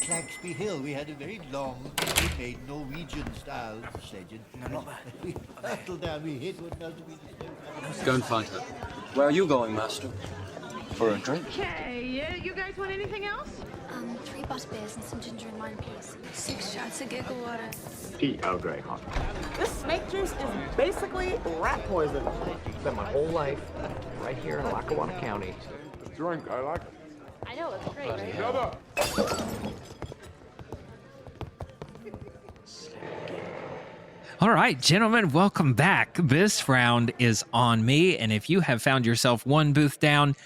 Claxby Hill. We had a very long, we-made Norwegian-style sledging. We hurtled down, we hit what else we did. Go and find her. Where are you going, Master? For a drink? Okay, you guys want anything else? 3 butter beers and some ginger and lime, please. 6 shots of giggle water. Pete Earl Grey hot. This snake juice is basically rat poison. Spent my whole life right here in Lackawanna County. Drink, I like it. I know, it's great, right? Shut up. All right, gentlemen, welcome back. This round is on me, and if you have found yourself one booth down,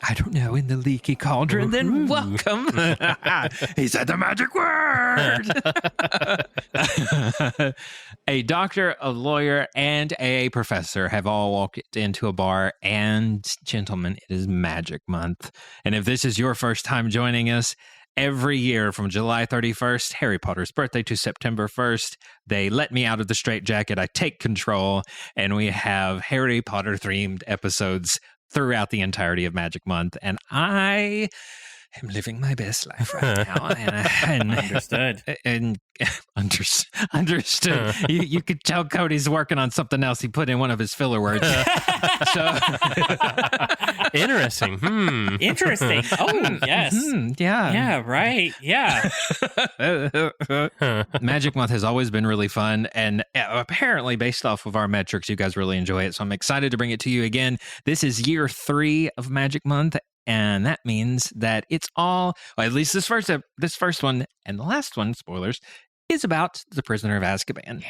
I don't know, in the leaky cauldron, then welcome. He said the magic word. A doctor, a lawyer, and a professor have all walked into a bar, and gentlemen, it is Magic Month. And if this is your first time joining us, every year from July 31st, Harry Potter's birthday, to September 1st, they let me out of the straitjacket. I take control, and we have Harry Potter-themed episodes throughout the entirety of Magic Month. And I am living my best life right now. And Understood. And understood. You could tell Cody's working on something else. He put in one of his filler words. So Interesting. Interesting. Oh, yes. Yeah. Yeah, right. Yeah. Magic Month has always been really fun, and apparently based off of our metrics, you guys really enjoy it. So I'm excited to bring it to you again. This is year 3 of Magic Month, and that means that it's all, well, at least this first one and the last one, spoilers, is about the Prisoner of Azkaban.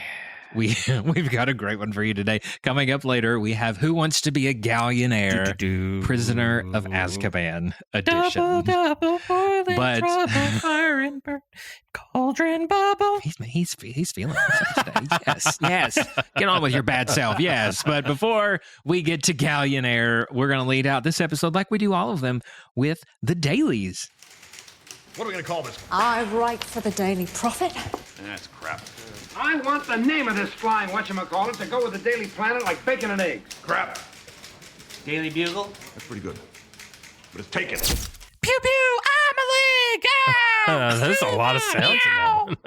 We've got a great one for you today. Coming up later, we have Who Wants to Be a Galleonaire? Prisoner of Azkaban edition. Double boiling But- trouble, fire and burn, cauldron bubble. He's feeling it today. Yes. Get on with your bad self. Yes. But before we get to Galleonaire, we're going to lead out this episode, like we do all of them, with the dailies. What are we going to call this? I write for the Daily Prophet. That's crap. I want the name of this flying whatchamacallit to go with the Daily Planet like bacon and eggs. Crap. Daily Bugle? That's pretty good. But it's taken. Pew pew, I'm a leg. There's a lot of sounds in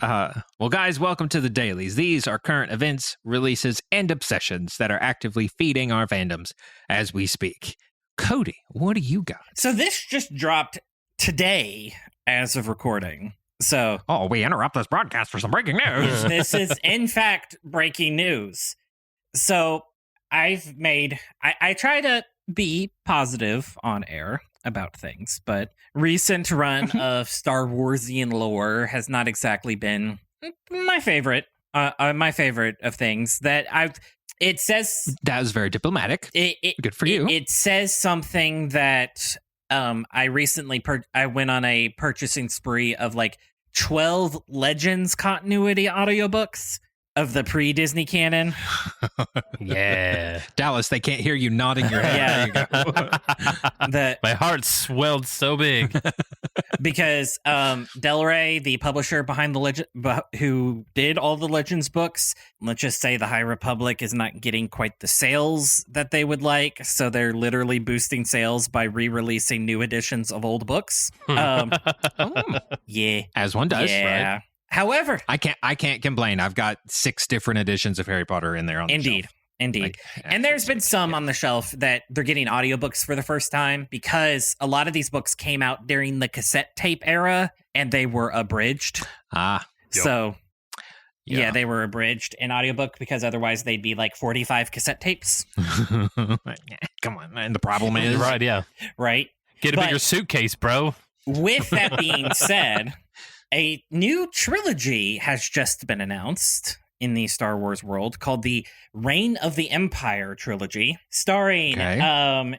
that. Well, guys, welcome to the dailies. These are current events, releases, and obsessions that are actively feeding our fandoms as we speak. Cody, what do you got? So this just dropped today as of recording. So we interrupt this broadcast for some breaking news. this is, in fact, breaking news. So I try to be positive on air about things, but recent run of Star Warsian lore has not exactly been my favorite. My favorite of things that it says that was very diplomatic. Good for you. It says something that I recently I went on a purchasing spree of like 12 Legends continuity audiobooks of the pre-Disney canon. Yeah. Dallas, they can't hear you nodding your head. Yeah. There you go. My heart swelled so big. Because Del Rey, the publisher behind the Legend, who did all the Legends books, let's just say the High Republic is not getting quite the sales that they would like, so they're literally boosting sales by re-releasing new editions of old books. Yeah, as one does. Yeah. Right? However, I can't complain. I've got 6 different editions of Harry Potter in there on the shelf. Indeed. And there's been some on the shelf that they're getting audiobooks for the first time because a lot of these books came out during the cassette tape era and they were abridged. So, yeah, they were abridged in audiobook because otherwise they'd be like 45 cassette tapes. Come on. And the problem is... Right, yeah. Right. Get a bigger suitcase, bro. With that being said, a new trilogy has just been announced in the Star Wars world called the Reign of the Empire trilogy, starring,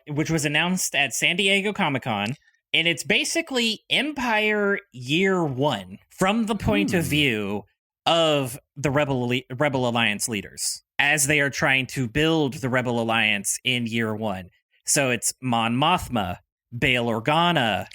which was announced at San Diego Comic-Con. And it's basically Empire Year 1 from the point of view of the Rebel Alliance leaders as they are trying to build the Rebel Alliance in Year 1. So it's Mon Mothma, Bail Organa,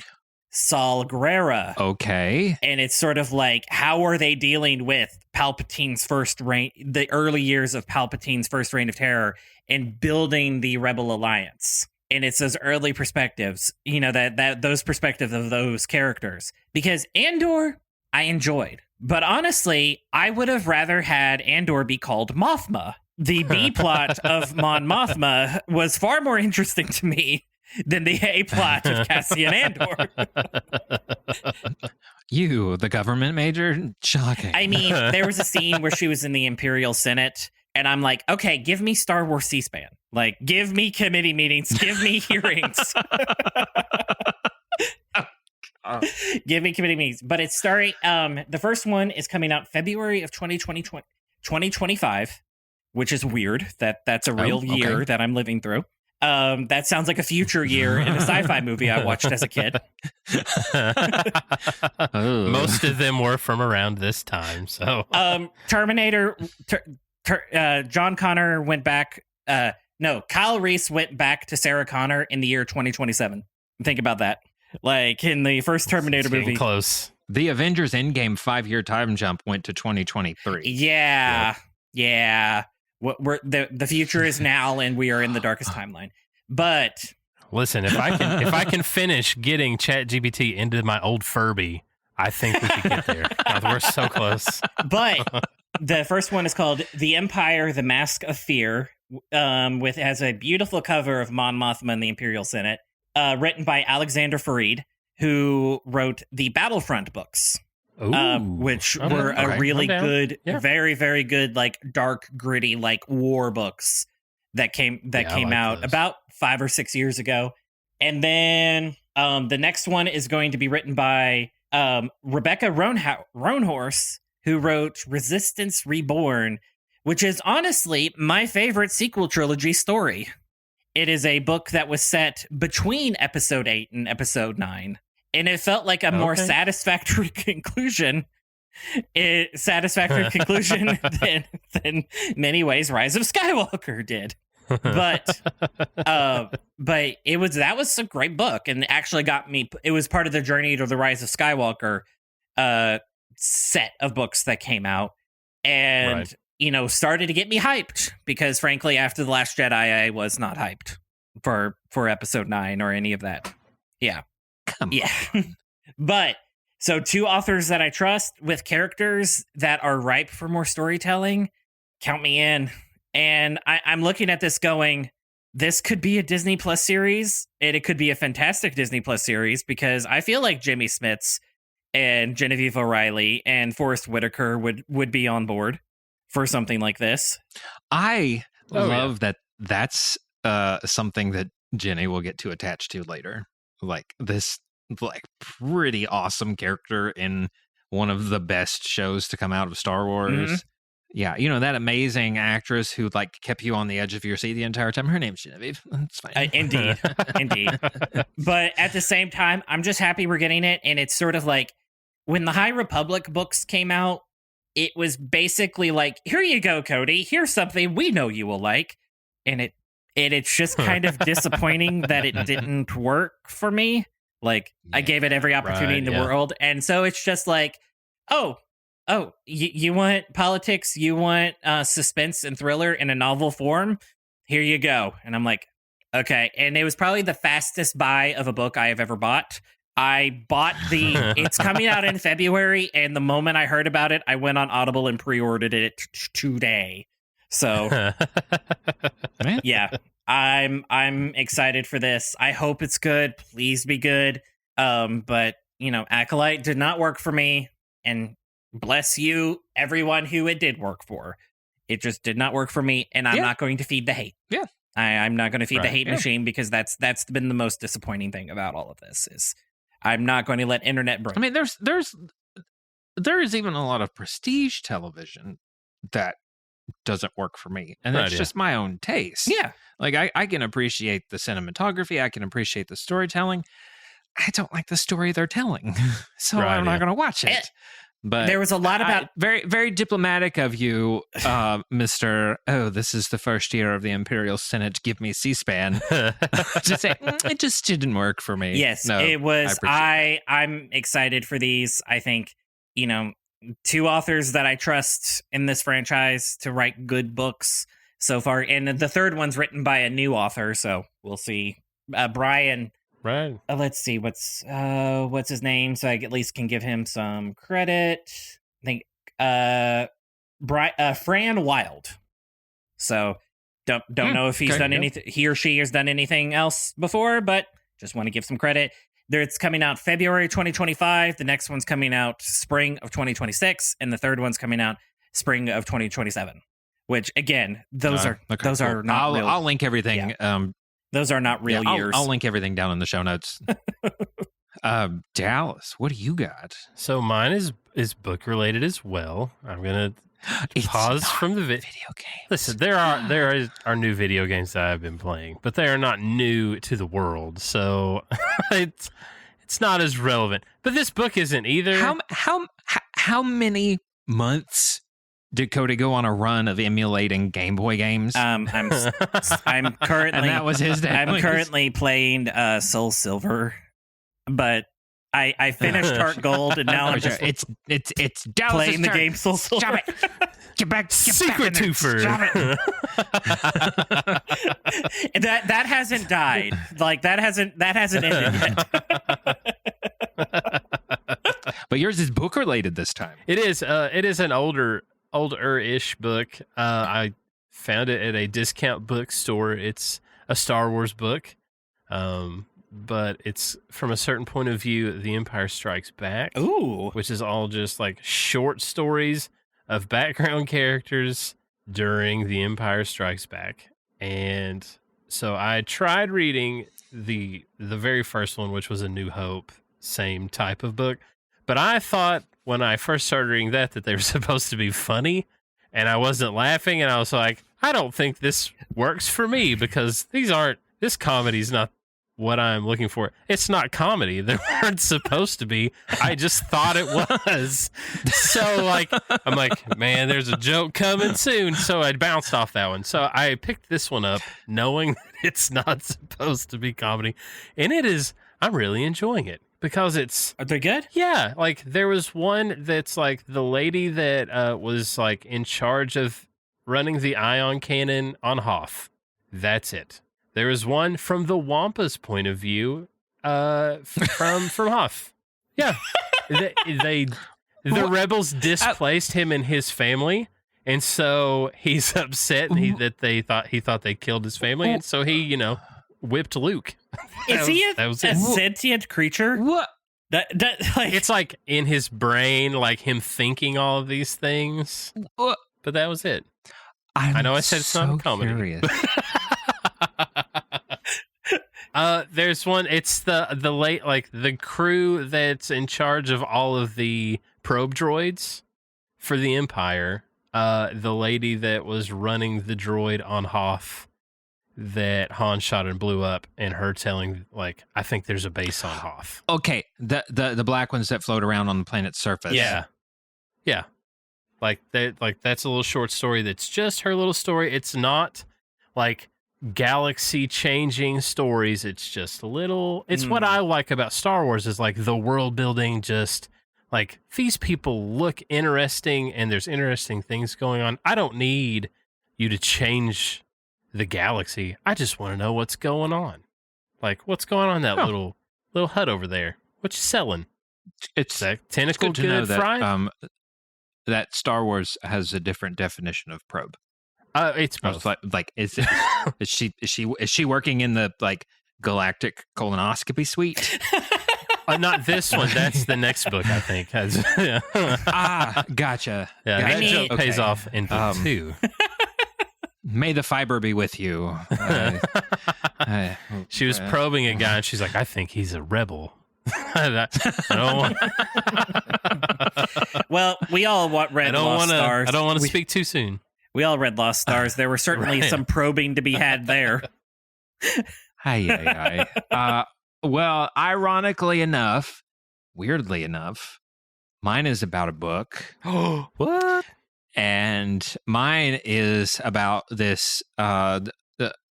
Saul Guerrera. Okay. And it's sort of like, how are they dealing with Palpatine's first reign, the early years of Palpatine's first reign of terror, and building the Rebel Alliance? and it's those early perspectives, you know, that those perspectives of those characters. Because Andor, I enjoyed. But honestly, I would have rather had Andor be called Mothma. The B plot of Mon Mothma was far more interesting to me than the A plot of Cassian Andor. You, the government major? Shocking. I mean, there was a scene where she was in the Imperial Senate, and I'm like, okay, give me Star Wars C-SPAN. Like, give me committee meetings, give me hearings. Give me committee meetings. But it's starting, the first one is coming out February of 2025, which is weird. That's a real year that I'm living through. That sounds like a future year in a sci-fi movie I watched as a kid. Most of them were from around this time. So, Terminator, John Connor went back. Kyle Reese went back to Sarah Connor in the year 2027. Think about that. Like in the first Terminator movie. Close. The Avengers Endgame 5-year time jump went to 2023. Yeah. The future is now, and we are in the darkest timeline. But listen, if I can finish getting ChatGPT into my old Furby, I think we could get there. We're so close. But the first one is called The Empire: The Mask of Fear, has a beautiful cover of Mon Mothma in the Imperial Senate, written by Alexander Farid, who wrote the Battlefront books. Which were a really good, very, very good, like dark, gritty, like war books that came out those about 5 or 6 years ago. And then the next one is going to be written by Rebecca Roanhorse, who wrote Resistance Reborn, which is honestly my favorite sequel trilogy story. It is a book that was set between episode 8 and episode 9. And it felt like a more satisfactory conclusion. Than many ways Rise of Skywalker did. But that was a great book, and actually got me. It was part of the Journey to the Rise of Skywalker set of books that came out, and started to get me hyped. Because frankly, after The Last Jedi, I was not hyped for episode 9 or any of that. Yeah. But so 2 authors that I trust with characters that are ripe for more storytelling, count me in. And I'm looking at this going, this could be a Disney Plus series, and it could be a fantastic Disney Plus series, because I feel like Jimmy Smits and Genevieve O'Reilly and Forrest Whitaker would be on board for something like this. I love that that's something that Jenny will get to attach to later. Like this, like pretty awesome character in one of the best shows to come out of Star Wars. Mm-hmm. Yeah, that amazing actress who like kept you on the edge of your seat the entire time. Her name's Genevieve. That's fine. Indeed. But at the same time, I'm just happy we're getting it. And it's sort of like when the High Republic books came out, it was basically like, here you go, Cody. Here's something we know you will like. And it's just kind of disappointing that it didn't work for me. Like, I gave it every opportunity in the world. And so it's just like, you want politics, you want suspense and thriller in a novel form? Here you go. And I'm like, okay. And it was probably the fastest buy of a book I have ever bought. I bought it's coming out in February. And the moment I heard about it, I went on Audible and pre-ordered it today. So, yeah, I'm excited for this. I hope it's good. Please be good. But Acolyte did not work for me, and bless you, everyone who it did work for. It just did not work for me, and I'm not going to feed the hate. Yeah, I'm not going to feed the hate machine, because that's been the most disappointing thing about all of this. Is I'm not going to let internet break. I mean, there is even a lot of prestige television that doesn't work for me, and that's just my own taste. Yeah, like I can appreciate the cinematography, I can appreciate the storytelling. I don't like the story they're telling, so I'm not going to watch it. But there was a lot about very, very diplomatic of you, Mr. Oh, this is the first year of the Imperial Senate. Give me C-SPAN. To say it just didn't work for me. Yes, no, it was. I'm excited for these. I think 2 authors that I trust in this franchise to write good books so far, and the third one's written by a new author, so we'll see Brian. Right. Let's see what's his name, so I at least can give him some credit. I think Fran Wild. So don't know if he's done anything. He or she has done anything else before, but just want to give some credit. It's coming out February 2025. The next one's coming out spring of 2026, and the third one's coming out spring of 2027. Which again, those are not real. I'll link everything. Yeah. Those are not real years. I'll link everything down in the show notes. Dallas, what do you got? So mine is book related as well. I'm gonna pause from the video game. Listen, there are new video games that I've been playing, but they are not new to the world, so it's not as relevant. But this book isn't either. How many months did Cody go on a run of emulating Game Boy games? I'm currently and that was his day. I'm currently playing Soul Silver, but I finished Heart Gold, and now I'm just it's Dallas playing the game Soul Silver. Stop it! Get back! Secret twofer. That hasn't died. Like that hasn't ended yet. But yours is book related this time. It is. It is an older-ish book. I found it at a discount bookstore. It's a Star Wars book, but it's from a certain point of view, The Empire Strikes Back. Ooh, which is all just like short stories of background characters during The Empire Strikes Back. And so I tried reading the very first one, which was A New Hope, same type of book. But I thought when I first started reading that they were supposed to be funny, and I wasn't laughing, and I was like, I don't think this works for me because this comedy's not what I'm looking for. It's not comedy. They weren't supposed to be. I just thought it was. So I'm like, man, there's a joke coming soon. So I bounced off that one. So I picked this one up knowing that it's not supposed to be comedy. And I'm really enjoying it. Because Are they good? Yeah, like there was one that's like the lady that was like in charge of running the ion cannon on Hoth. That's it. There was one from the Wampa's point of view, from Hoth. Yeah, the rebels displaced him and his family, and so he's upset that he thought they killed his family, and so he whipped Luke. Is he a sentient creature? What? It's like in his brain, like him thinking all of these things. What? But that was it. I know I said it's not a comedy. There's one. It's the crew that's in charge of all of the probe droids for the Empire. The lady that was running the droid on Hoth that Han shot and blew up, and her telling I think there's a base on Hoth. Okay, the black ones that float around on the planet's surface. Yeah. That's a little short story. That's just her little story. It's not like galaxy changing stories. It's just a little. It's what I like about Star Wars is like the world building. Just like these people look interesting, and there's interesting things going on. I don't need you to change the galaxy. I just want to know what's going on. Like, what's going on in that little hut over there? What you selling? It's that tentacle good to know fried? That Star Wars has a different definition of probe. It's both. Is she working in the galactic colonoscopy suite? Not this one. That's the next book, I think. Gotcha. Yeah, that joke pays off in book 2. May the fiber be with you. She was probing a guy, and she's like, I think he's a rebel. Well, we all read Lost Stars. I don't want to speak too soon. We all read Lost Stars. There were certainly some probing to be had there. Well, ironically enough, weirdly enough, mine is about a book. What? And mine is about this the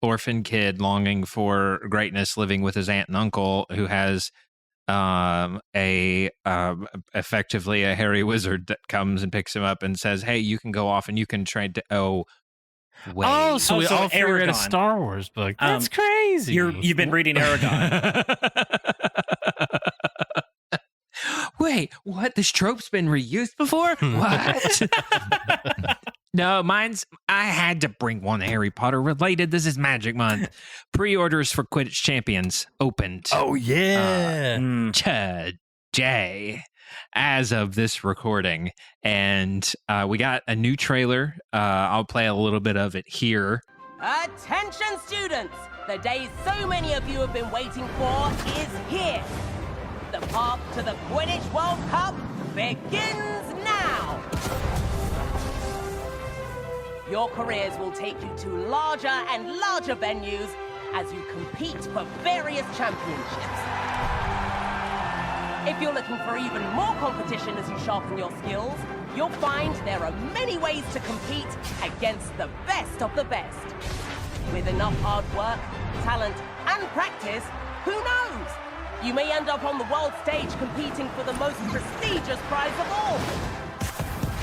orphan kid longing for greatness, living with his aunt and uncle, who has effectively a hairy wizard that comes and picks him up and says, "Hey, you can go off and you can train to Wait. Oh, so we so all three read a Aragon. Star Wars book. That's crazy. You've been reading Aragon. Wait, what? This trope's been reused before? What? No, I had to bring one Harry Potter related. This is Magic Month. Pre-orders for Quidditch Champions opened. Oh, yeah. Today, as of this recording. And we got a new trailer. I'll play a little bit of it here. Attention, students! The day so many of you have been waiting for is here. The path to the Quidditch World Cup begins now. Your careers will take you to larger and larger venues as you compete for various championships. If you're looking for even more competition as you sharpen your skills, you'll find there are many ways to compete against the best of the best. With enough hard work, talent, and practice, who knows? You may end up on the world stage competing for the most prestigious prize of all,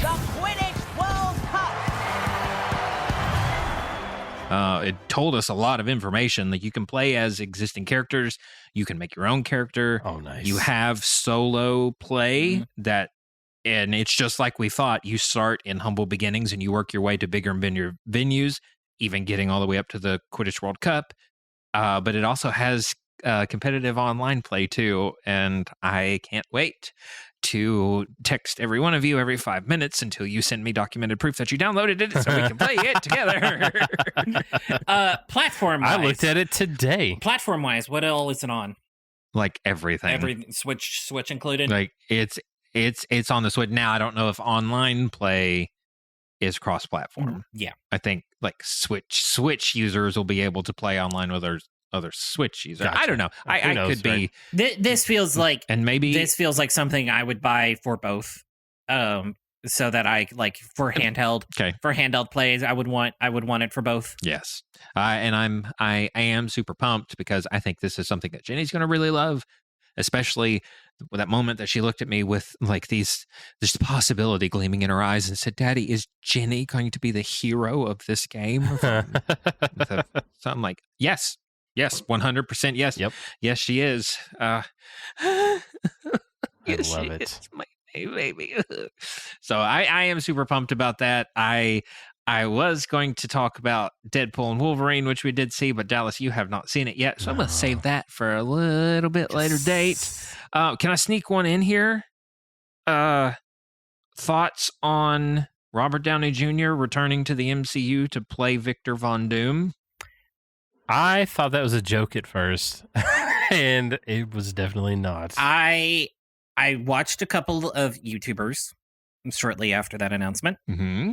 the Quidditch World Cup. It told us a lot of information. Like, you can play as existing characters. You can make your own character. Oh, nice. You have solo play and it's just like we thought. You start in humble beginnings and you work your way to bigger and bigger venues, even getting all the way up to the Quidditch World Cup. But it also has competitive online play too, and I can't wait to text every one of you every 5 minutes until you send me documented proof that you downloaded it so we can play it together. Platform-wise. I looked at it today. Platform-wise, what all is it on? Like everything. Every Switch included? Like it's on the Switch. Now I don't know if online play is cross-platform. Yeah. I think like Switch users will be able to play online with other Switch users. Gotcha. I don't know. I could be. This feels like, and maybe this feels like something I would buy for both. So that I like for handheld. Okay. For handheld plays, I would want it for both. Yes. And I am super pumped because I think this is something that Jenny's going to really love, especially with that moment that she looked at me with like this possibility gleaming in her eyes and said, "Daddy, is Jenny going to be the hero of this game?" So I'm like, yes, 100% yes. Yep. Yes, she is. I Yes, love she it. is, my baby. So I am super pumped about that. I was going to talk about Deadpool and Wolverine, which we did see, but Dallas, you have not seen it yet, so I'm going to save that for a little bit later date. Can I sneak one in here? Thoughts on Robert Downey Jr. returning to the MCU to play Victor Von Doom? I thought that was a joke at first, and it was definitely not. I watched a couple of YouTubers shortly after that announcement, Mm-hmm.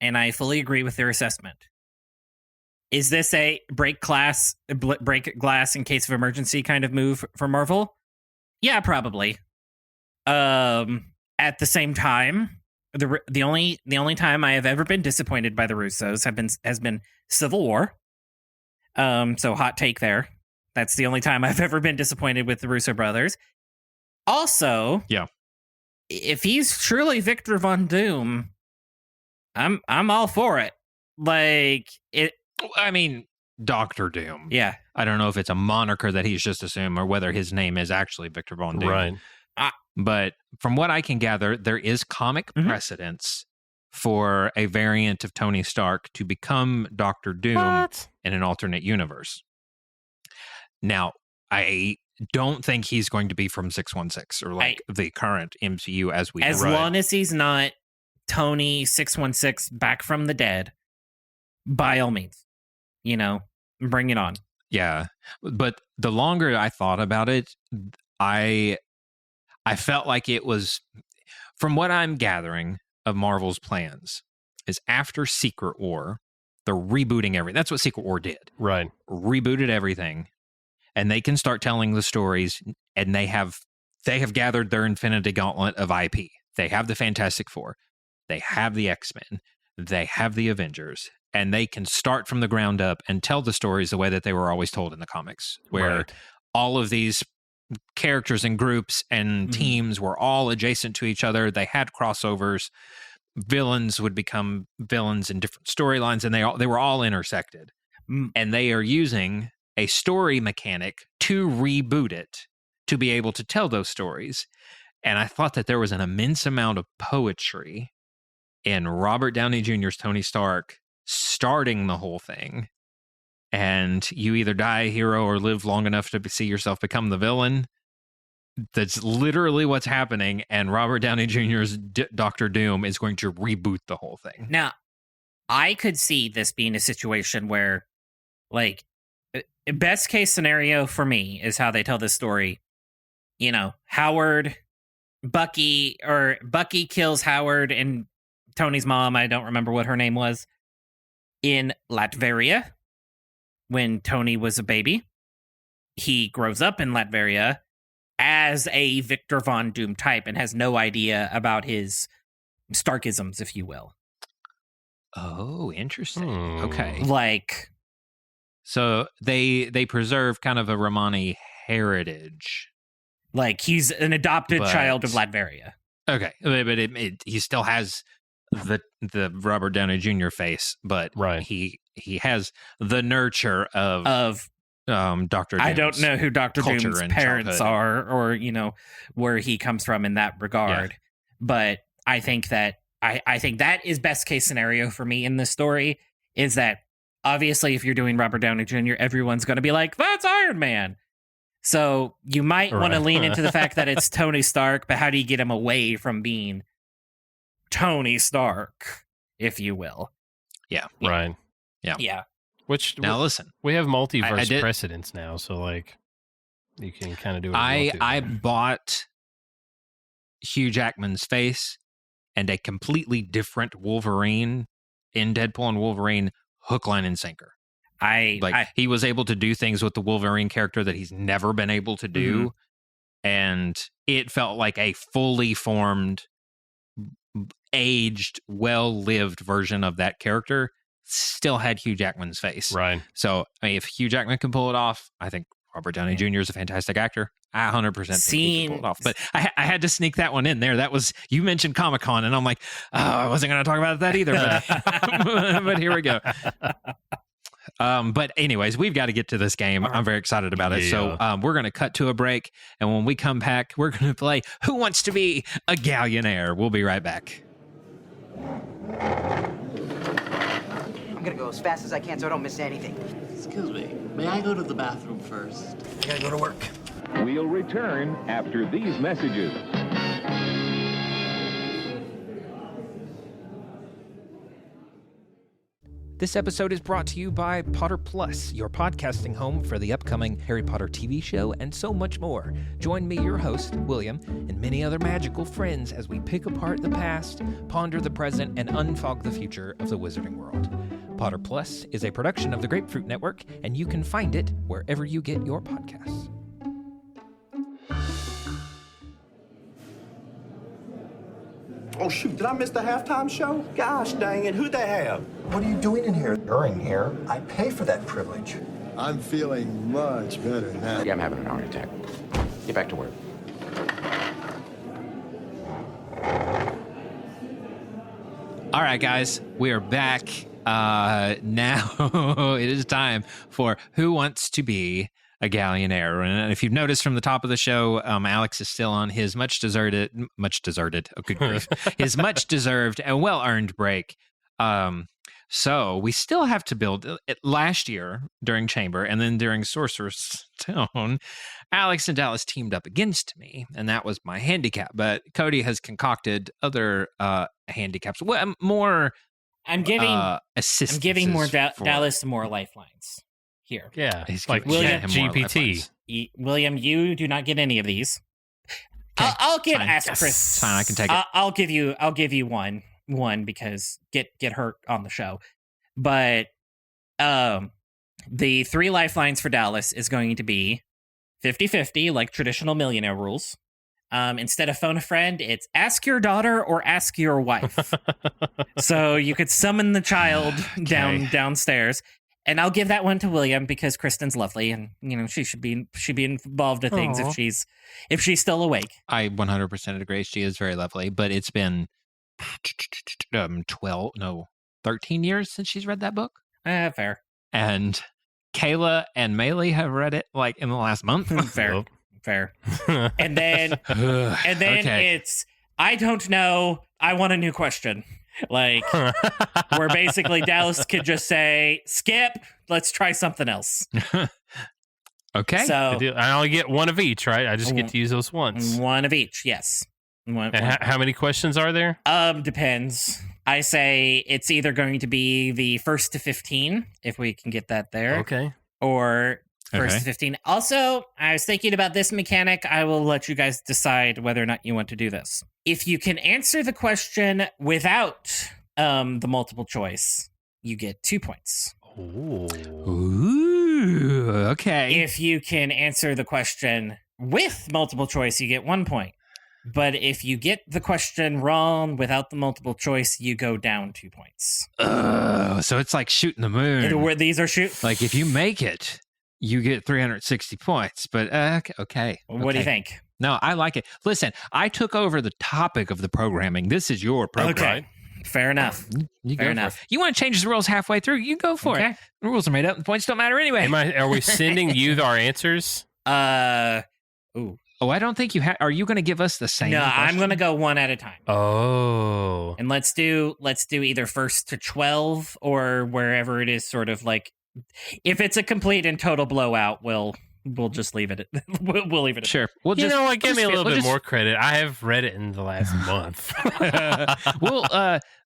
and I fully agree with their assessment. Is this a break glass in case of emergency kind of move for Marvel? Yeah, probably. At the same time, the only time I have ever been disappointed by the Russos has been Civil War. So hot take there. That's the only time I've ever been disappointed with the Russo brothers. Also, yeah, if he's truly Victor Von Doom, I'm all for it. Like it. I mean, Doctor Doom. Yeah. I don't know if it's a moniker that he's just assumed or whether his name is actually Victor Von Doom. Right. But from what I can gather, there is comic precedence for a variant of Tony Stark to become Doctor Doom in an alternate universe. Now, I don't think he's going to be from 616 or like the current MCU as we know. As long as he's not Tony 616 back from the dead, by all means, bring it on. Yeah. But the longer I thought about it, I felt like it was, from what I'm gathering of Marvel's plans, is after Secret War, they're rebooting everything. That's what Secret War did. Right. Rebooted everything. And they can start telling the stories, and they have gathered their Infinity Gauntlet of IP. They have the Fantastic Four. They have the X-Men. They have the Avengers. And they can start from the ground up and tell the stories the way that they were always told in the comics, where all of these characters and groups and teams were all adjacent to each other. They had crossovers. villains would become villains in different storylines, and they were all intersected. And they are using a story mechanic to reboot it to be able to tell those stories. And I thought that there was an immense amount of poetry in Robert Downey Jr.'s Tony Stark starting the whole thing. And you either die a hero or live long enough to see yourself become the villain. That's literally what's happening. And Robert Downey Jr.'s Doctor Doom is going to reboot the whole thing. Now, I could see this being a situation where, like, best case scenario for me is how they tell this story. You know, Bucky kills Howard and Tony's mom, I don't remember what her name was, in Latveria when Tony was a baby. He grows up in Latveria as a Victor Von Doom type and has no idea about his Starkisms, if you will. Oh, interesting. Okay. Like, so they preserve kind of a Romani heritage. Like, he's an adopted child of Latveria. Okay, but he still has the Robert Downey Jr. face, but he has the nurture of Dr. Doom's I don't know who Dr. Doom's parents childhood. are, or, you know, where he comes from in that regard. Yeah. But I think that I think that is best case scenario for me in this story, is that obviously if you're doing Robert Downey Jr., everyone's going to be like, that's Iron Man. So you might want to lean into the fact that it's Tony Stark, but how do you get him away from being Tony Stark, if you will? Yeah. Right. Yeah. Which, now listen, we have multiverse precedents now, so like you can kind of do it. I bought Hugh Jackman's face and a completely different Wolverine in Deadpool and Wolverine, hook, line, and sinker. He was able to do things with the Wolverine character that he's never been able to do, and it felt like a fully formed, aged, well-lived version of that character. Still had Hugh Jackman's face. Right. So if Hugh Jackman can pull it off, I think Robert Downey Jr. is a fantastic actor. I 100% think he can pull it off. But I had to sneak that one in there. That was, you mentioned Comic-Con, and I'm like, oh, I wasn't going to talk about that either. But, but here we go. But anyways, we've got to get to this game. I'm very excited about it. So we're going to cut to a break. And when we come back, we're going to play Who Wants to Be a Galleonaire? We'll be right back. I'm going to go as fast as I can so I don't miss anything. Excuse me, may I go to the bathroom first? I got to go to work. We'll return after these messages. This episode is brought to you by Potter Plus, your podcasting home for the upcoming Harry Potter TV show and so much more. Join me, your host, William, and many other magical friends as we pick apart the past, ponder the present, and unfog the future of the wizarding world. Potter Plus is a production of the Grapefruit Network, and you can find it wherever you get your podcasts. Oh, shoot, did I miss the halftime show? Gosh dang it, who'd they have? What are you doing in here? During here, I pay for that privilege. I'm feeling much better now. Yeah, I'm having an heart attack. Get back to work. All right, guys, we are back. Now it is time for Who Wants to Be a Galleonaire. And if you've noticed from the top of the show, Alex is still on his much deserved, oh, good grief, his much deserved and well-earned break. So we still have to build. Last year during Chamber and then during Sorcerer's Stone, Alex and Dallas teamed up against me, and that was my handicap. But Cody has concocted other handicaps. Well, more. I'm giving more for Dallas more lifelines here. Yeah, he's like William GPT. William, you do not get any of these. Okay. I'll give Fine. Ask Chris. Yes. Fine, I can take it. I'll give you one because get hurt on the show. But the 3 lifelines for Dallas is going to be 50-50, like traditional millionaire rules. Instead of phone a friend, it's ask your daughter or ask your wife. So you could summon the child downstairs. And I'll give that one to William because Kristen's lovely, and she should be involved in things if she's still awake. I 100% agree. She is very lovely, but it's been 13 years since she's read that book. Fair. And Kayla and Maylee have read it like in the last month. Fair. And then it's, I don't know. I want a new question. Like, where basically Dallas could just say, skip, let's try something else. Okay. So I only get one of each, right? I just get to use those once. One of each, yes. And how many questions are there? Depends. I say it's either going to be the first to 15, if we can get that there. Okay. Or first to 15. Also, I was thinking about this mechanic. I will let you guys decide whether or not you want to do this. If you can answer the question without the multiple choice, you get 2 points. Ooh, okay. If you can answer the question with multiple choice, you get 1 point. But if you get the question wrong without the multiple choice, you go down 2 points. So it's like shooting the moon. Where these are like if you make it, you get 360 points. But okay. What do you think? No, I like it. Listen, I took over the topic of the programming. This is your program. Okay. Fair enough. Fair enough. You want to change the rules halfway through? You go for it. The rules are made up. The points don't matter anyway. Are we sending you our answers? Ooh. Oh, I don't think you have. Are you going to give us the same? No, question? I'm going to go one at a time. Oh. And let's do either first to 12 or wherever it is sort of like, if it's a complete and total blowout, we'll just leave it. We'll leave it. Sure. Give me a little bit more credit. I have read it in the last month.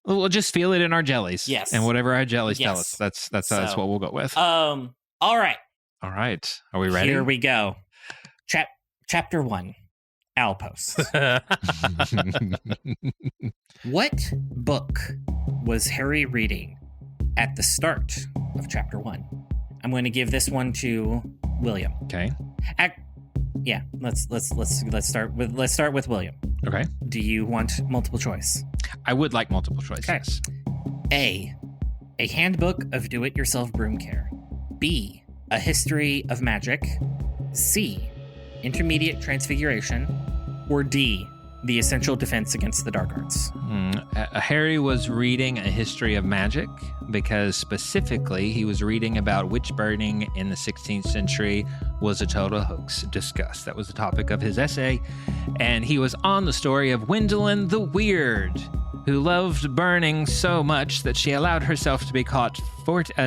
We'll just feel it in our jellies. Yes. And whatever our jellies tell us, that's what we'll go with. All right. All right. Are we ready? Here we go. Chapter 1. Outpost. What book was Harry reading at the start of chapter 1? I'm going to give this one to William. Okay. Yeah, let's start with William. Okay. Do you want multiple choice? I would like multiple choice. Okay. Yes. A handbook of do-it-yourself broom care. B, a history of magic. C, intermediate transfiguration. Or D, the essential defense against the dark arts. Harry was reading a history of magic because specifically he was reading about witch burning in the 16th century was a total hoax. Discussed. That was the topic of his essay. And he was on the story of Gwendolyn the Weird, who loved burning so much that she allowed herself to be caught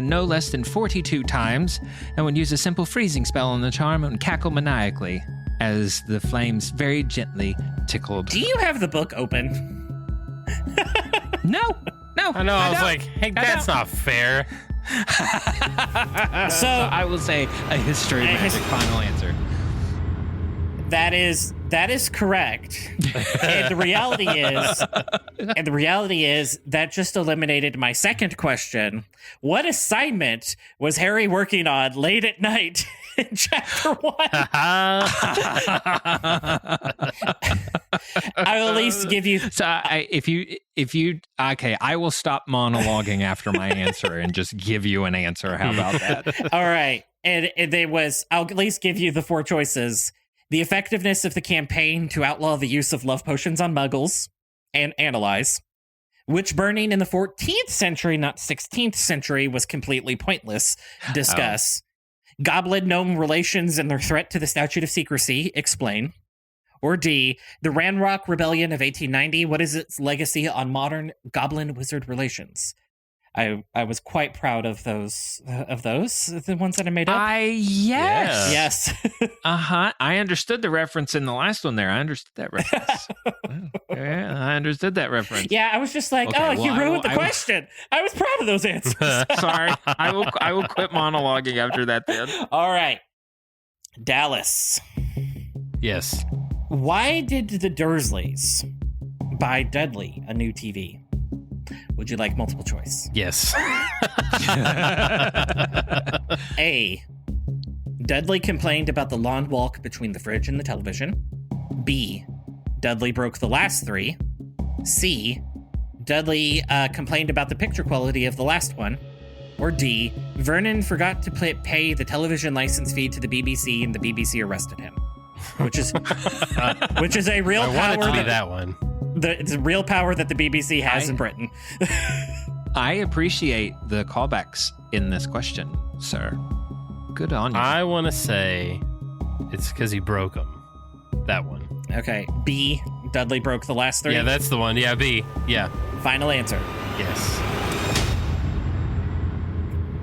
no less than 42 times and would use a simple freezing spell on the charm and cackle maniacally as the flames very gently tickled. Do you have the book open? No. I know. I was like, hey, that's not fair. So I will say a history of magic. Final answer. That is correct. And the reality is that just eliminated my second question. What assignment was Harry working on late at night in chapter 1? I will at least give you. So if you I will stop monologuing after my answer and just give you an answer. How about that? All right. And I'll at least give you the 4 choices. The effectiveness of the campaign to outlaw the use of love potions on muggles and analyze. Witch burning in the 14th century, not 16th century, was completely pointless. Discuss. Goblin gnome relations and their threat to the statute of secrecy. Explain. Or D, the Ranrock Rebellion of 1890. What is its legacy on modern goblin wizard relations? I was quite proud of those, the ones that I made up. Yes. I understood the reference in the last one there. I understood that reference. I understood that reference. Yeah, I was just like, you ruined the question. I was proud of those answers. Sorry. I will quit monologuing after that then. All right. Dallas. Yes. Why did the Dursleys buy Dudley a new TV? Would you like multiple choice? Yes. A, Dudley complained about the lawn walk between the fridge and the television. B, Dudley broke the last 3. C, Dudley complained about the picture quality of the last one. Or D, Vernon forgot to pay the television license fee to the BBC and the BBC arrested him. Which is a real I want it to be that one. It's a real power that the BBC has in Britain. I appreciate the callbacks in this question, sir. Good on you. I want to say it's because he broke them. That one. Okay. B. Dudley broke the last 3. Yeah, that's the one. Yeah, B. Yeah. Final answer. Yes.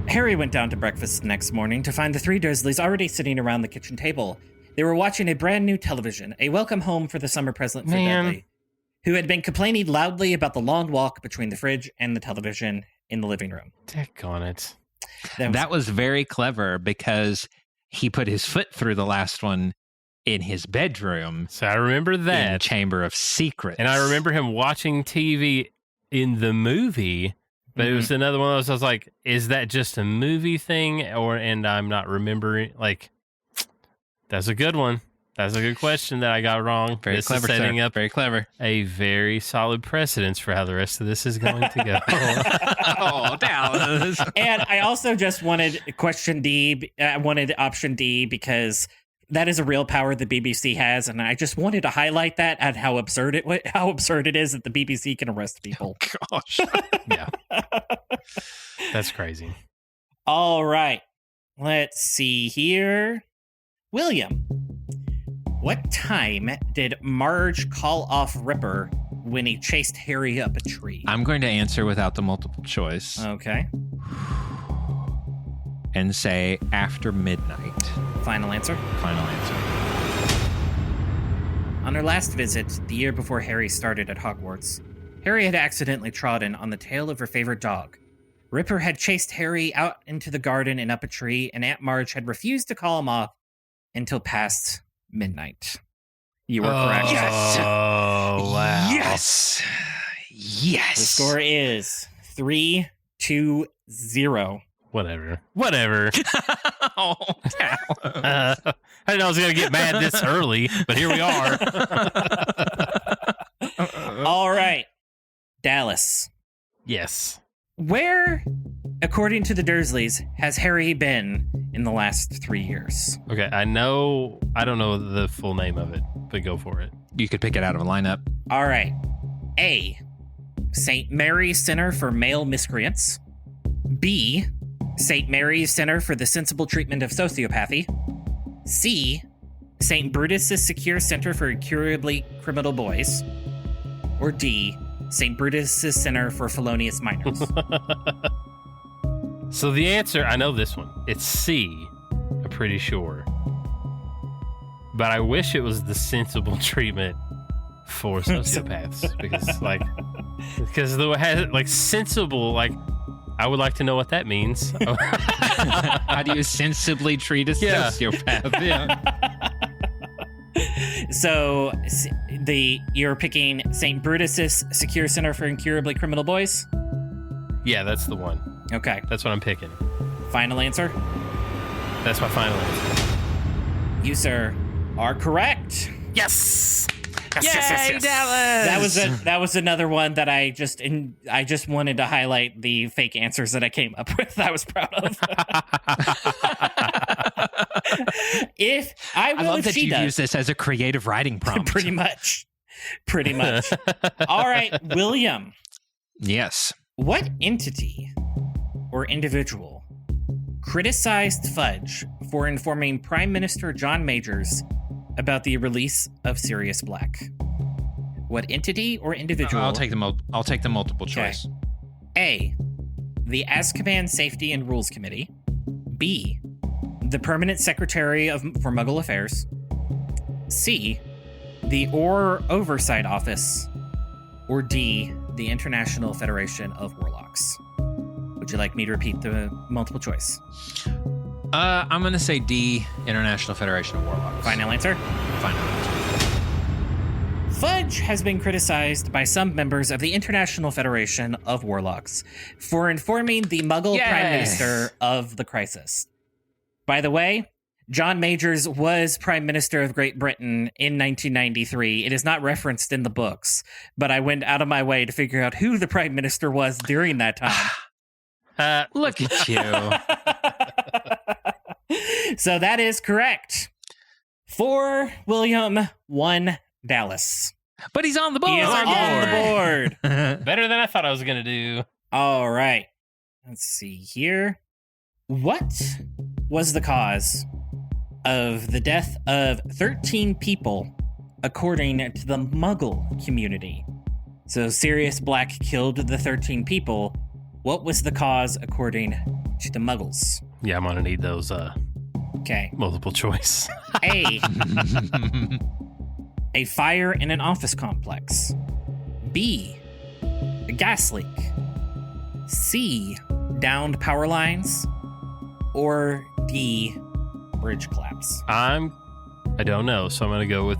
Harry went down to breakfast the next morning to find the 3 Dursleys already sitting around the kitchen table. They were watching a brand new television, a welcome home for the summer present for Dudley, who had been complaining loudly about the long walk between the fridge and the television in the living room. Dick on it. That was very clever because he put his foot through the last one in his bedroom. So I remember that. In Chamber of Secrets. And I remember him watching TV in the movie, but it was another one of those, I was like, is that just a movie thing? And I'm not remembering, like, that's a good one. That's a good question that I got wrong. Very clever, is setting up very clever. A very solid precedence for how the rest of this is going to go. Oh, Dallas. And I also just wanted question D. I wanted option D because that is a real power the BBC has, and I just wanted to highlight that and how absurd it is that the BBC can arrest people. Oh, gosh. Yeah. That's crazy. All right. Let's see here. William, what time did Marge call off Ripper when he chased Harry up a tree? I'm going to answer without the multiple choice. Okay. And say after midnight. Final answer? Final answer. On her last visit, the year before Harry started at Hogwarts, Harry had accidentally trodden on the tail of her favorite dog. Ripper had chased Harry out into the garden and up a tree, and Aunt Marge had refused to call him off until past midnight. You were correct. Yes! Oh, wow. Yes! Yes! The score is 3-2-0. Whatever. Oh, I didn't know I was going to get mad this early, but here we are. All right. Dallas. Yes. Where, according to the Dursleys, has Harry been in the last 3 years? Okay, I don't know the full name of it, but go for it. You could pick it out of a lineup. All right. A. St. Mary's Center for Male Miscreants. B. St. Mary's Center for the Sensible Treatment of Sociopathy. C. St. Brutus's Secure Center for Incurably Criminal Boys. Or D. St. Brutus's Center for Felonious Minors. So the answer, I know this one. It's C, I'm pretty sure. But I wish it was the sensible treatment for sociopaths. because the way, like, sensible, like, I would like to know what that means. How do you sensibly treat a sociopath? Yeah. So you're picking St. Brutus's Secure Center for Incurably Criminal Boys? Yeah, that's the one. Okay. That's what I'm picking. Final answer? That's my final answer. You, sir, are correct. Yes! Yay, Dallas! That was another one that I just wanted to highlight the fake answers that I came up with. I was proud of. I love that you use this as a creative writing prompt. Pretty much. All right, William. Yes. What entity or individual criticized Fudge for informing Prime Minister John Majors about the release of Sirius Black? What entity or individual? I'll take the multiple choice. A. The Azkaban Safety and Rules Committee. B. The Permanent Secretary for Muggle Affairs. C. The Oversight Office. Or D. The International Federation of Warlocks. Would you like me to repeat the multiple choice? I'm going to say D, International Federation of Warlocks. Final answer? Final answer. Fudge has been criticized by some members of the International Federation of Warlocks for informing the Muggle Prime Minister of the crisis. By the way, John Majors was Prime Minister of Great Britain in 1993. It is not referenced in the books, but I went out of my way to figure out who the Prime Minister was during that time. Look at you. So that is correct. 4 William, 1 Dallas. But he's on the board. He is on the board. Better than I thought I was going to do. All right. Let's see here. What was the cause of the death of 13 people, according to the Muggle community? So Sirius Black killed the 13 people. What was the cause, according to the Muggles? Yeah, I'm going to need those Okay. multiple choice. A fire in an office complex. B, a gas leak. C, downed power lines. Or D, bridge collapse. I don't know, so I'm going to go with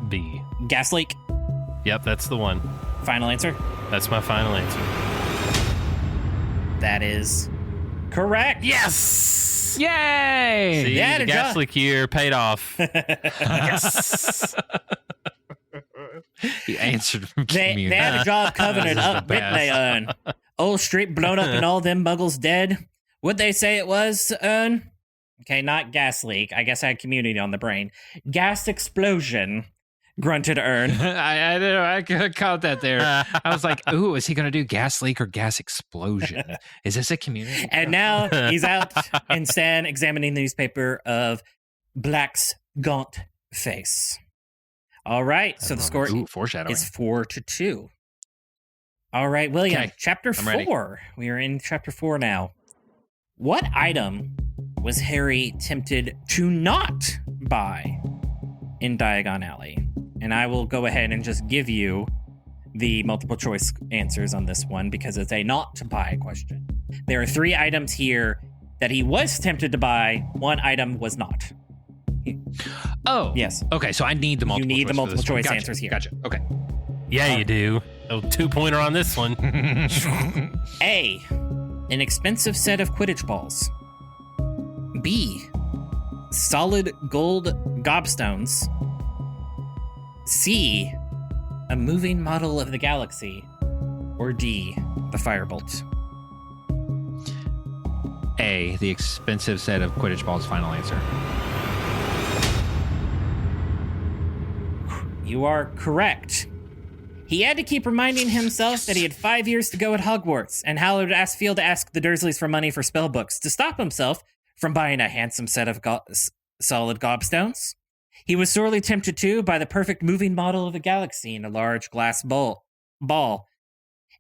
B. Gas leak? Yep, that's the one. Final answer? That's my final answer. That is correct. Yes! Yay! See, the gas leak year paid off. Yes! He answered from They had a job covenant up, didn't they, Ern? Old street blown up and all them Muggles dead. What'd they say it was, Ern? Okay, not gas leak. I guess I had community on the brain. Gas explosion, grunted Ern. I don't know. I caught that there. I was like, ooh, is he going to do gas leak or gas explosion? Is this a community? And now he's out in Stan examining the newspaper of Black's gaunt face. All right, so the score is 4-2. All right, William, okay, chapter 4. We are in chapter 4 now. What item was Harry tempted to not buy in Diagon Alley? And I will go ahead and just give you the multiple choice answers on this one because it's a not to buy question. There are 3 items here that he was tempted to buy. 1 item was not. Oh, yes. Okay, so I need the multiple choice. You need the multiple choice gotcha, answers here. Gotcha. Okay. Yeah, you do. Oh, 2-pointer on this one. A, an expensive set of Quidditch balls. B, solid gold gobstones. C, a moving model of the galaxy. Or D, the firebolt. A, the expensive set of Quidditch balls. Final answer. You are correct. He had to keep reminding himself that he had 5 years to go at Hogwarts, and how it would feel to ask the Dursleys for money for spell books to stop himself from buying a handsome set of solid gobstones. He was sorely tempted too by the perfect moving model of the galaxy in a large glass ball.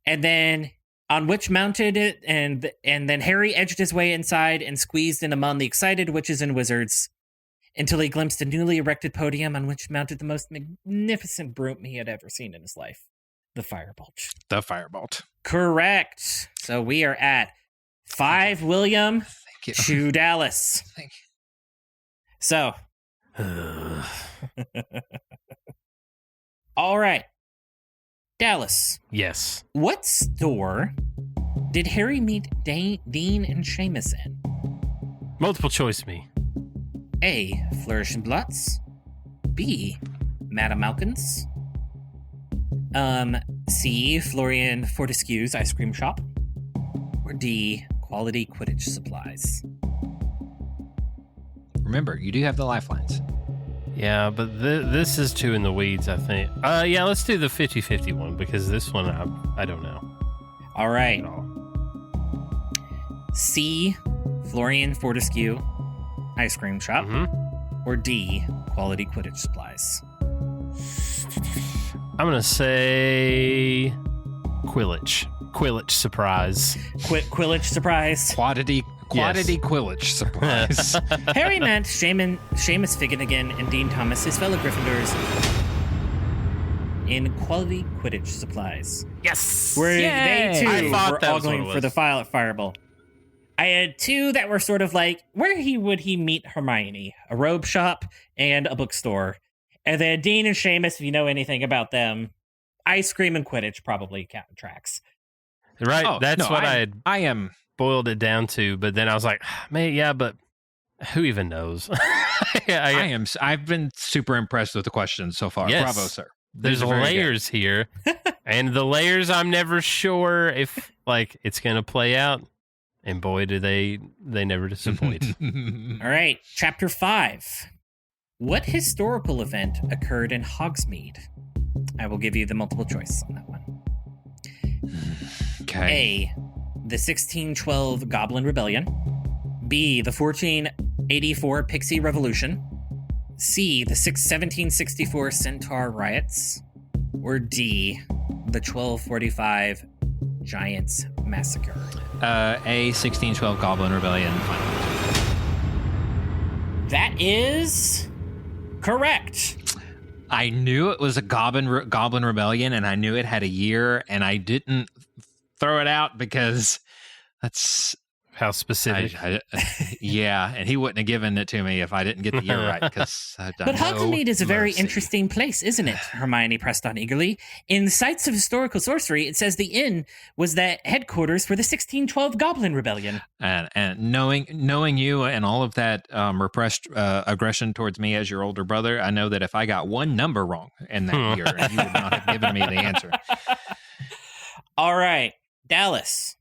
And then on which mounted it, and then Harry edged his way inside and squeezed in among the excited witches and wizards until he glimpsed a newly erected podium on which mounted the most magnificent broom he had ever seen in his life. The firebolt. The firebolt. Correct. So we are at 5, William, 2, Dallas. Thank you. So. All right. Dallas. Yes. What store did Harry meet Dean and Seamus in? Multiple choice me. A, Flourish and Blotz. B, Madame Malkin's. C, Florian Fortescue's ice cream shop. Or D, Quality Quidditch Supplies. Remember, you do have the lifelines. Yeah, but this is too in the weeds, I think. Yeah, let's do the 50-50 one, because this one, I don't know. All right. C, Florian Fortescue ice cream shop. Or D, Quality Quidditch Supplies. I'm going to say Quidditch surprise. Quidditch surprise. Quality Quidditch supplies. Harry met Seamus Finnegan and Dean Thomas, his fellow Gryffindors, in Quality Quidditch Supplies. Yes! Where they too were that ogling for the fireball. I had 2 that were sort of like, where would he meet Hermione? A robe shop and a bookstore. And then Dean and Seamus, if you know anything about them, ice cream and Quidditch probably tracks. Right, I am boiled it down to, but then I was like, man, yeah, but who even knows? I've been super impressed with the questions so far. Yes. Bravo, sir. There's layers here, and the layers I'm never sure if it's gonna play out. And boy, do they never disappoint. All right, chapter 5. What historical event occurred in Hogsmeade? I will give you the multiple choice on that one. Okay. A, the 1612 Goblin Rebellion. B, the 1484 Pixie Revolution. C, the 1764 Centaur Riots. Or D, the 1245 Giants Massacre. A 1612 Goblin Rebellion. That is correct. I knew it was a Goblin Rebellion, and I knew it had a year, and I didn't throw it out because that's how specific. Yeah, and he wouldn't have given it to me if I didn't get the year right. Because but Hogsmeade is a very interesting place, isn't it? Hermione pressed on eagerly. In Sites of Historical Sorcery, it says the inn was the headquarters for the 1612 Goblin Rebellion. And knowing you and all of that repressed aggression towards me as your older brother, I know that if I got one number wrong in that year, you would not have given me the answer. All right, Dallas.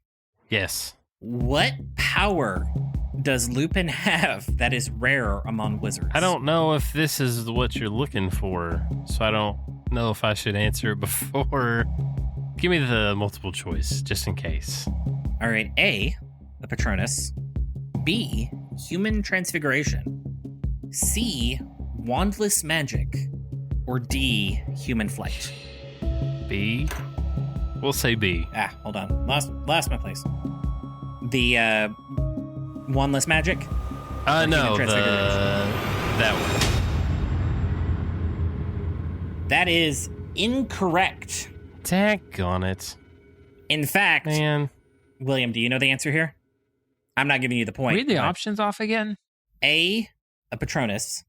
Yes. What power does Lupin have that is rare among wizards? I don't know if this is what you're looking for, so I don't know if I should answer it before. Give me the multiple choice, just in case. All right. A, the Patronus. B, human transfiguration. C, wandless magic. Or D, human flight. B. We'll say B. Hold on. Lost my place. The wandless magic? No, that one. That is incorrect. Daggone it. In fact, man, William, do you know the answer here? I'm not giving you the point. Read the options off again. A Patronus.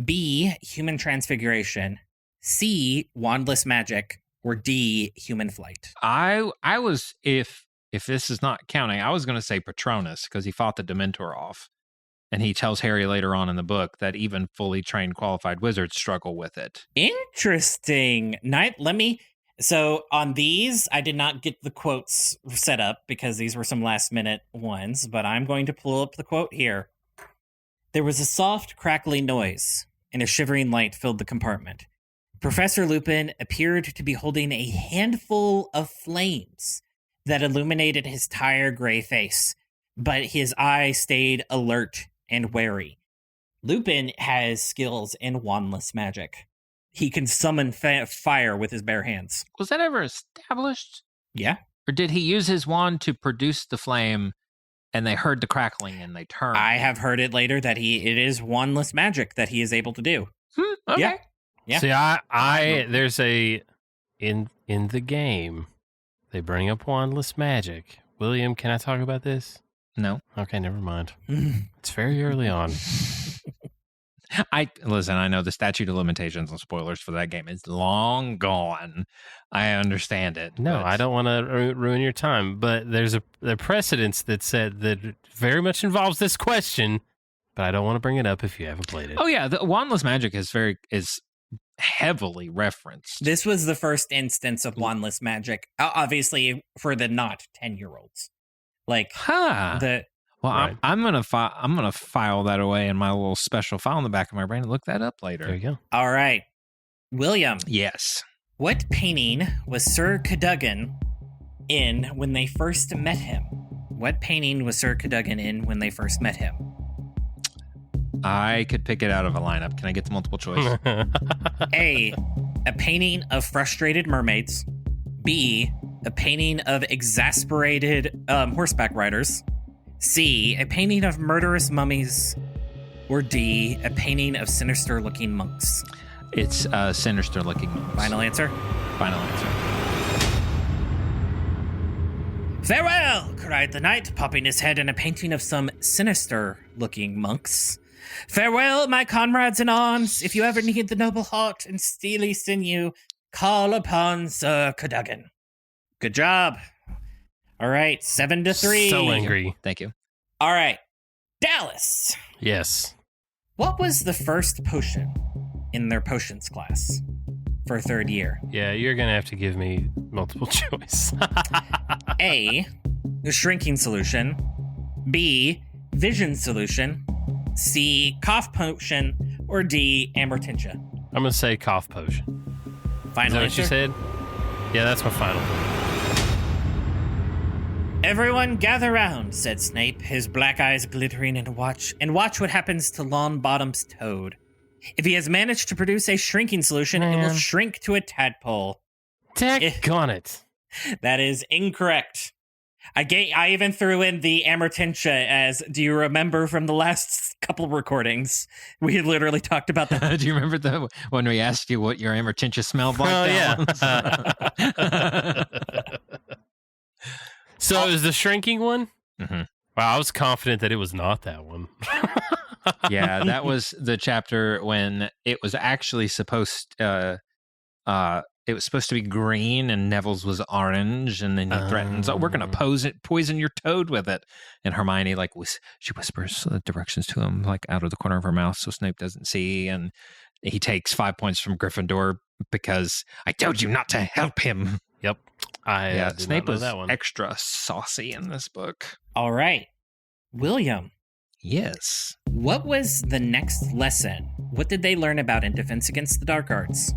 B, human transfiguration. C, wandless magic. Or D, human flight. I was, if this is not counting, I was going to say Patronus because he fought the Dementor off. And he tells Harry later on in the book that even fully trained qualified wizards struggle with it. Interesting. So on these, I did not get the quotes set up because these were some last minute ones, but I'm going to pull up the quote here. There was a soft, crackly noise, and a shivering light filled the compartment. Professor Lupin appeared to be holding a handful of flames that illuminated his tired gray face, but his eye stayed alert and wary. Lupin has skills in wandless magic. He can summon fire with his bare hands. Was that ever established? Yeah. Or did he use his wand to produce the flame and they heard the crackling and they turned? I have heard it later that it is wandless magic that he is able to do. Okay. Yeah. See, there's in the game, they bring up wandless magic. William, can I talk about this? No. Okay, never mind. It's very early on. I know the statute of limitations and spoilers for that game is long gone. I understand it. No, but I don't want to ruin your time, but there's a precedence that said that very much involves this question, but I don't want to bring it up if you haven't played it. Oh yeah, the wandless magic is heavily referenced. This was the first instance of wandless magic, obviously for the not 10-year-olds. Like, right. I'm gonna file that away in my little special file in the back of my brain and look that up later. There you go. All right, William. Yes. What painting was Sir Cadogan in when they first met him? What painting was Sir Cadogan in when they first met him? I could pick it out of a lineup. Can I get the multiple choice? A painting of frustrated mermaids. B, a painting of exasperated horseback riders. C, a painting of murderous mummies. Or D, a painting of sinister-looking monks. It's sinister-looking monks. Final answer? Final answer. Farewell, cried the knight, popping his head in a painting of some sinister-looking monks. Farewell, my comrades in arms. If you ever need the noble heart and steely sinew, call upon Sir Cadogan. Good job. All right, 7-3. So angry. Thank you. All right, Dallas. Yes. What was the first potion in their potions class for third year? Yeah, you're going to have to give me multiple choice. A, the shrinking solution. B, vision solution. C, cough potion. Or D, amortentia. I'm going to say cough potion. Final that answer? what you said? Yeah, that's my final. Everyone gather round, said Snape, his black eyes glittering, and watch what happens to Longbottom's toad. If he has managed to produce a shrinking solution, it will shrink to a tadpole. Daggone it. That is incorrect. I even threw in the amortentia as, do you remember from the last couple recordings? We had literally talked about that. Do you remember when we asked you what your amortentia smelled like? Oh, yeah. So it was the shrinking one? Mm-hmm. Wow, I was confident that it was not that one. Yeah, that was the chapter when it was actually supposed it was supposed to be green and Neville's was orange, and then he threatens, we're going to poison your toad with it. And Hermione, she whispers directions to him, like out of the corner of her mouth so Snape doesn't see, and he takes 5 points from Gryffindor because I told you not to help him. Yep. Snape was that one. extra saucy in this book. All right. William. Yes. What was the next lesson? What did they learn about in Defense Against the Dark Arts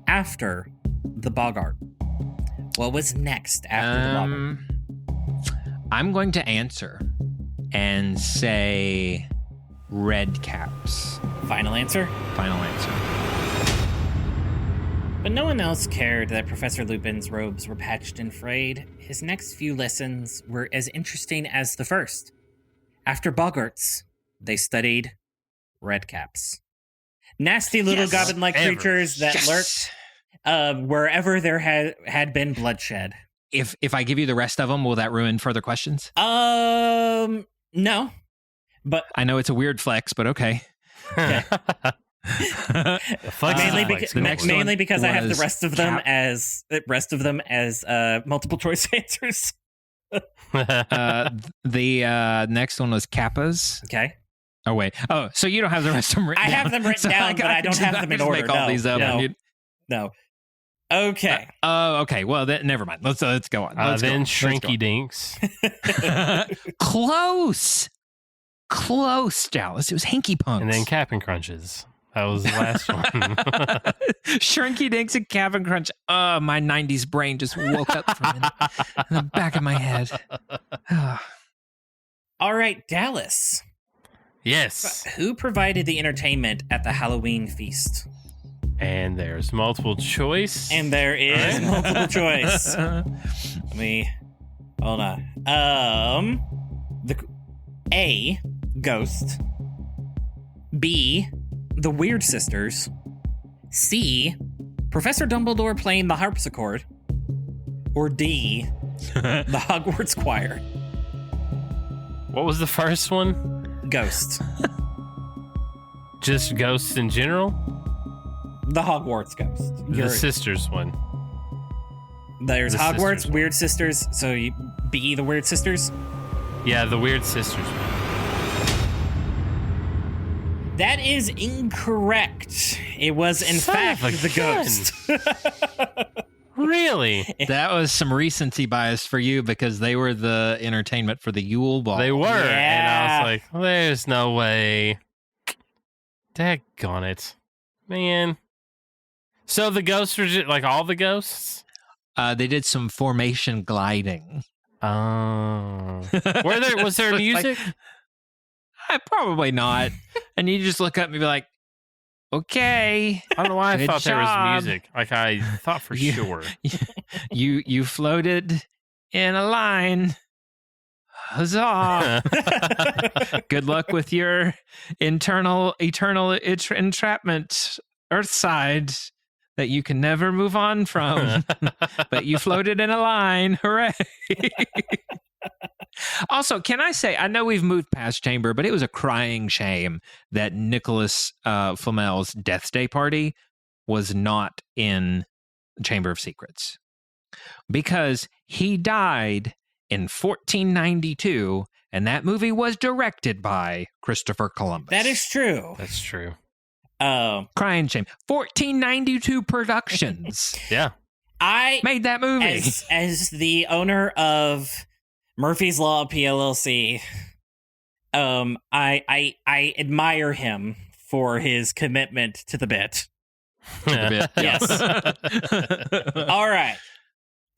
after the Boggart? What was next after the Boggart? I'm going to answer and say red caps. Final answer? Final answer. But no one else cared that Professor Lupin's robes were patched and frayed. His next few lessons were as interesting as the first. After Boggarts, they studied redcaps. Nasty little goblin-like creatures that lurked wherever there had been bloodshed. If I give you the rest of them, will that ruin further questions? No. But I know it's a weird flex, but okay. Mainly because I have the rest of them as multiple choice answers. The next one was kappas. Okay. Oh wait. Oh, so you don't have the rest of them written down? I have them written down, but I don't have them in order. Make all these up. No. Okay. Okay. Well, never mind. Let's go on. Then Shrinky Dinks. Close, Dallas. It was Hinky Punks. And then Cap'n Crunches. That was the last one. Shrinky Dinks and Cap'n Crunch. My 90s brain just woke up from in the back of my head. All right, Dallas. Yes. Who provided the entertainment at the Halloween feast? And there's multiple choice. And there is multiple choice. Let me... Hold on. A, Ghost. B, the Weird Sisters. C, Professor Dumbledore playing the harpsichord. Or D, the Hogwarts choir. What was the first one? Ghost. Just ghosts in general? The Hogwarts ghost. The sisters one. There's the Hogwarts, Weird Sisters. So you B, the Weird Sisters? Yeah, the Weird Sisters one. That is incorrect. It was, in fact, the ghost. Really? That was some recency bias for you because they were the entertainment for the Yule Ball. They were. Yeah. And I was like, well, there's no way. Daggone it. Man. So the ghosts were just, like all the ghosts? They did some formation gliding. Oh. Was there music? Probably not. And you just look up and be like, okay. I don't know why I thought there was music. Like I thought for sure. You floated in a line. Huzzah. Good luck with your eternal entrapment, Earthside, that you can never move on from. But you floated in a line. Hooray. Also, can I say, I know we've moved past Chamber, but it was a crying shame that Nicholas Flamel's Death's Day party was not in Chamber of Secrets. Because he died in 1492, and that movie was directed by Christopher Columbus. That is true. That's true. Crying shame. 1492 Productions. Yeah. I made that movie. As the owner of Murphy's Law PLLC, I admire him for his commitment to the bit. Yes. All right.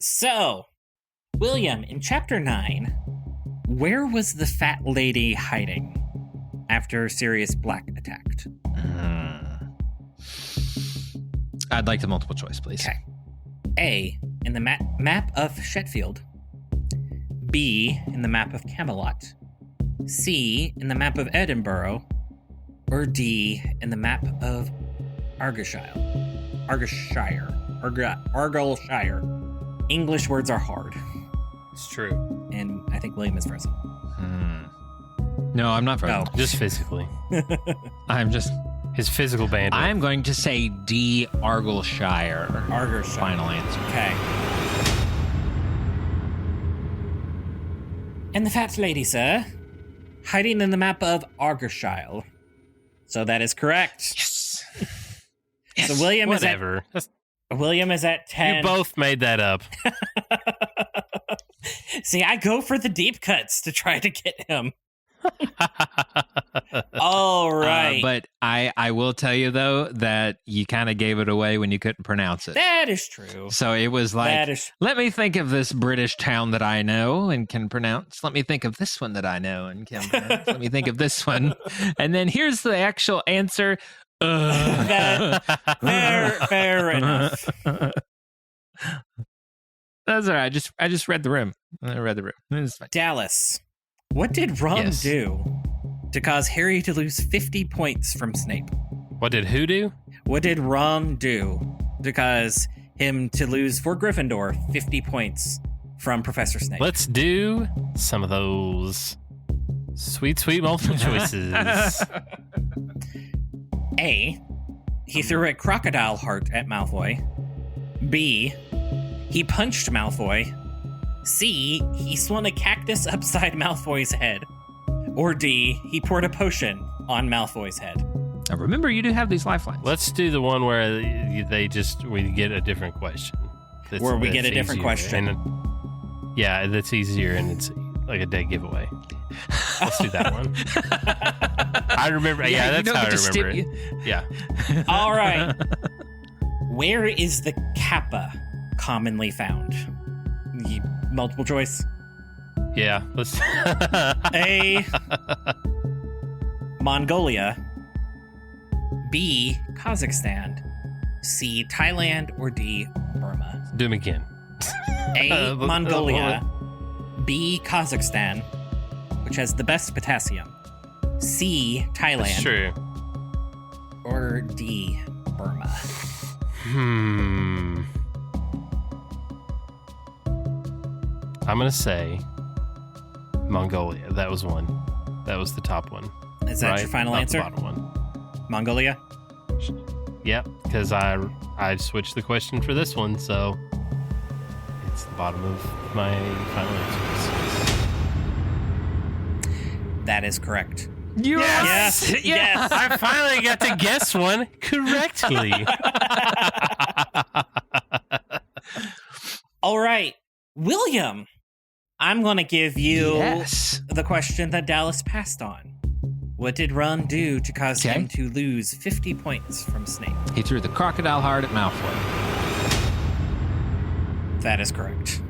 So, William, in chapter 9, where was the fat lady hiding after Sirius Black attacked? I'd like the multiple choice, please. Okay. A, in the map of Shetfield. B, in the map of Camelot. C, in the map of Edinburgh. Or D, in the map of Argyllshire. English words are hard. It's true. And I think William is frozen. No, I'm not frozen. No. Just physically. I'm just... His physical bandwidth. I'm going to say D, Argyllshire. Argyllshire. Final answer. Okay. And the fat lady, sir, hiding in the map of Argyllshire. So that is correct. Yes. So William Whatever. William is at 10. You both made that up. See, I go for the deep cuts to try to get him. All right. But I will tell you, though, that you kind of gave it away when you couldn't pronounce it. That is true. So it was like, let me think of this British town that I know and can pronounce. Let me think of this one that I know and can pronounce. Let me think of this one. And then here's the actual answer. Fair enough. That's all right. I just read the room. I read the room. It's fine. Dallas, what did Ron do to cause Harry to lose 50 points from Snape? What did who do? What did Ron do to cause him to lose for Gryffindor 50 points from Professor Snape? Let's do some of those sweet multiple choices. A, he threw a crocodile heart at Malfoy. B, he punched Malfoy. C, he swung a cactus upside Malfoy's head. Or D, he poured a potion on Malfoy's head. Now remember, you do have these lifelines. Let's do the one where we get a different question. Where we get a different question. And, yeah, that's easier and it's like a dead giveaway. Let's do that one. I remember. Yeah, that's how I remember it. Yeah. All right. Where is the kappa commonly found? Multiple choice. Yeah. Let's. A, Mongolia. B, Kazakhstan. C, Thailand. Or D, Burma. Do them again. A, Mongolia. B, Kazakhstan, which has the best potassium. C, Thailand. That's true. Or D, Burma. I'm going to say Mongolia. That was one. That was the top one. Is that your final answer? The bottom one. Mongolia? Yep, because I switched the question for this one, so it's the bottom of my final answers. That is correct. Yes! Yes! I finally got to guess one correctly. All right. William, I'm going to give you the question that Dallas passed on. What did Ron do to cause him to lose 50 points from Snape? He threw the crocodile heart at Malfoy. That is correct.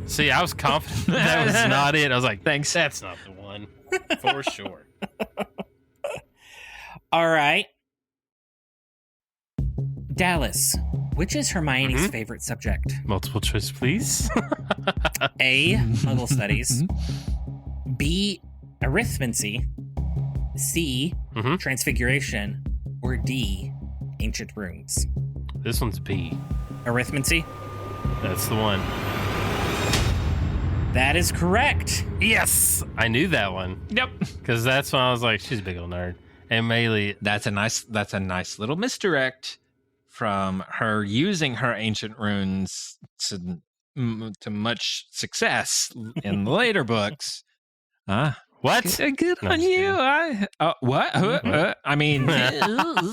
See, I was confident that was not it. I was like, thanks. That's not the one. For sure. All right. Dallas, which is Hermione's favorite subject? Multiple choice, please. A, Muggle Studies. B, Arithmancy. C, Transfiguration. Or D, Ancient Runes. This one's B. Arithmancy? That's the one. That is correct. Yes! I knew that one. Yep. Because that's when I was like, she's a big old nerd. And Maylee. That's a nice little misdirect from her using her ancient runes to much success in the later books. What? Good on you. What? I mean,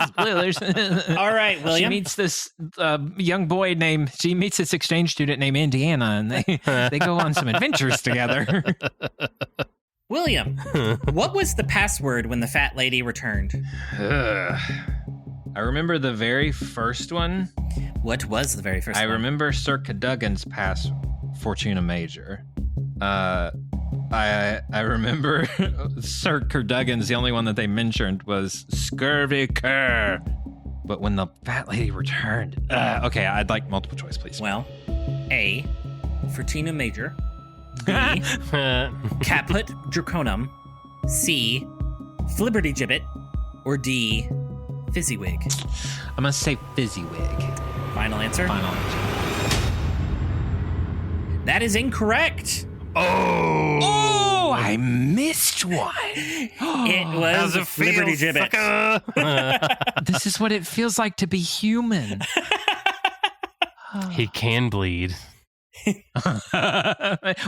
spoilers. All right, William. She meets this she meets this exchange student named Indiana, and they go on some adventures together. William, what was the password when the fat lady returned? I remember the very first one. What was the very first one? I remember Sir Cadogan's past Fortuna Major. I remember Sir Cadogan's, the only one that they mentioned was Scurvy Cur. But when the fat lady returned... okay, I'd like multiple choice, please. Well, A, Fortuna Major. B, Caput Draconum. C, Flibberty Gibbet. Or D, Fizzywig. I'm going to say Fizzywig. Final answer? Final answer. That is incorrect. Oh, I missed one. It was a Flibberty Gibbet. This is what it feels like to be human. He can bleed.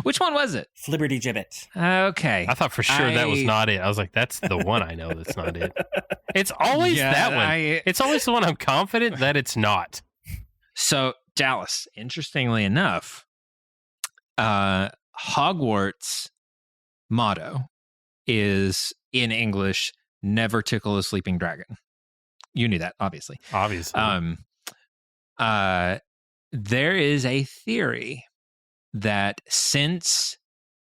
Which one was it? Flibberty Gibbet. Okay. I thought for sure that was not it. I was like, that's the one I know that's not it. It's always that one. It's always the one I'm confident that it's not. So, Dallas, interestingly enough, Hogwarts motto is, in English, never tickle a sleeping dragon. You knew that, obviously. There is a theory that since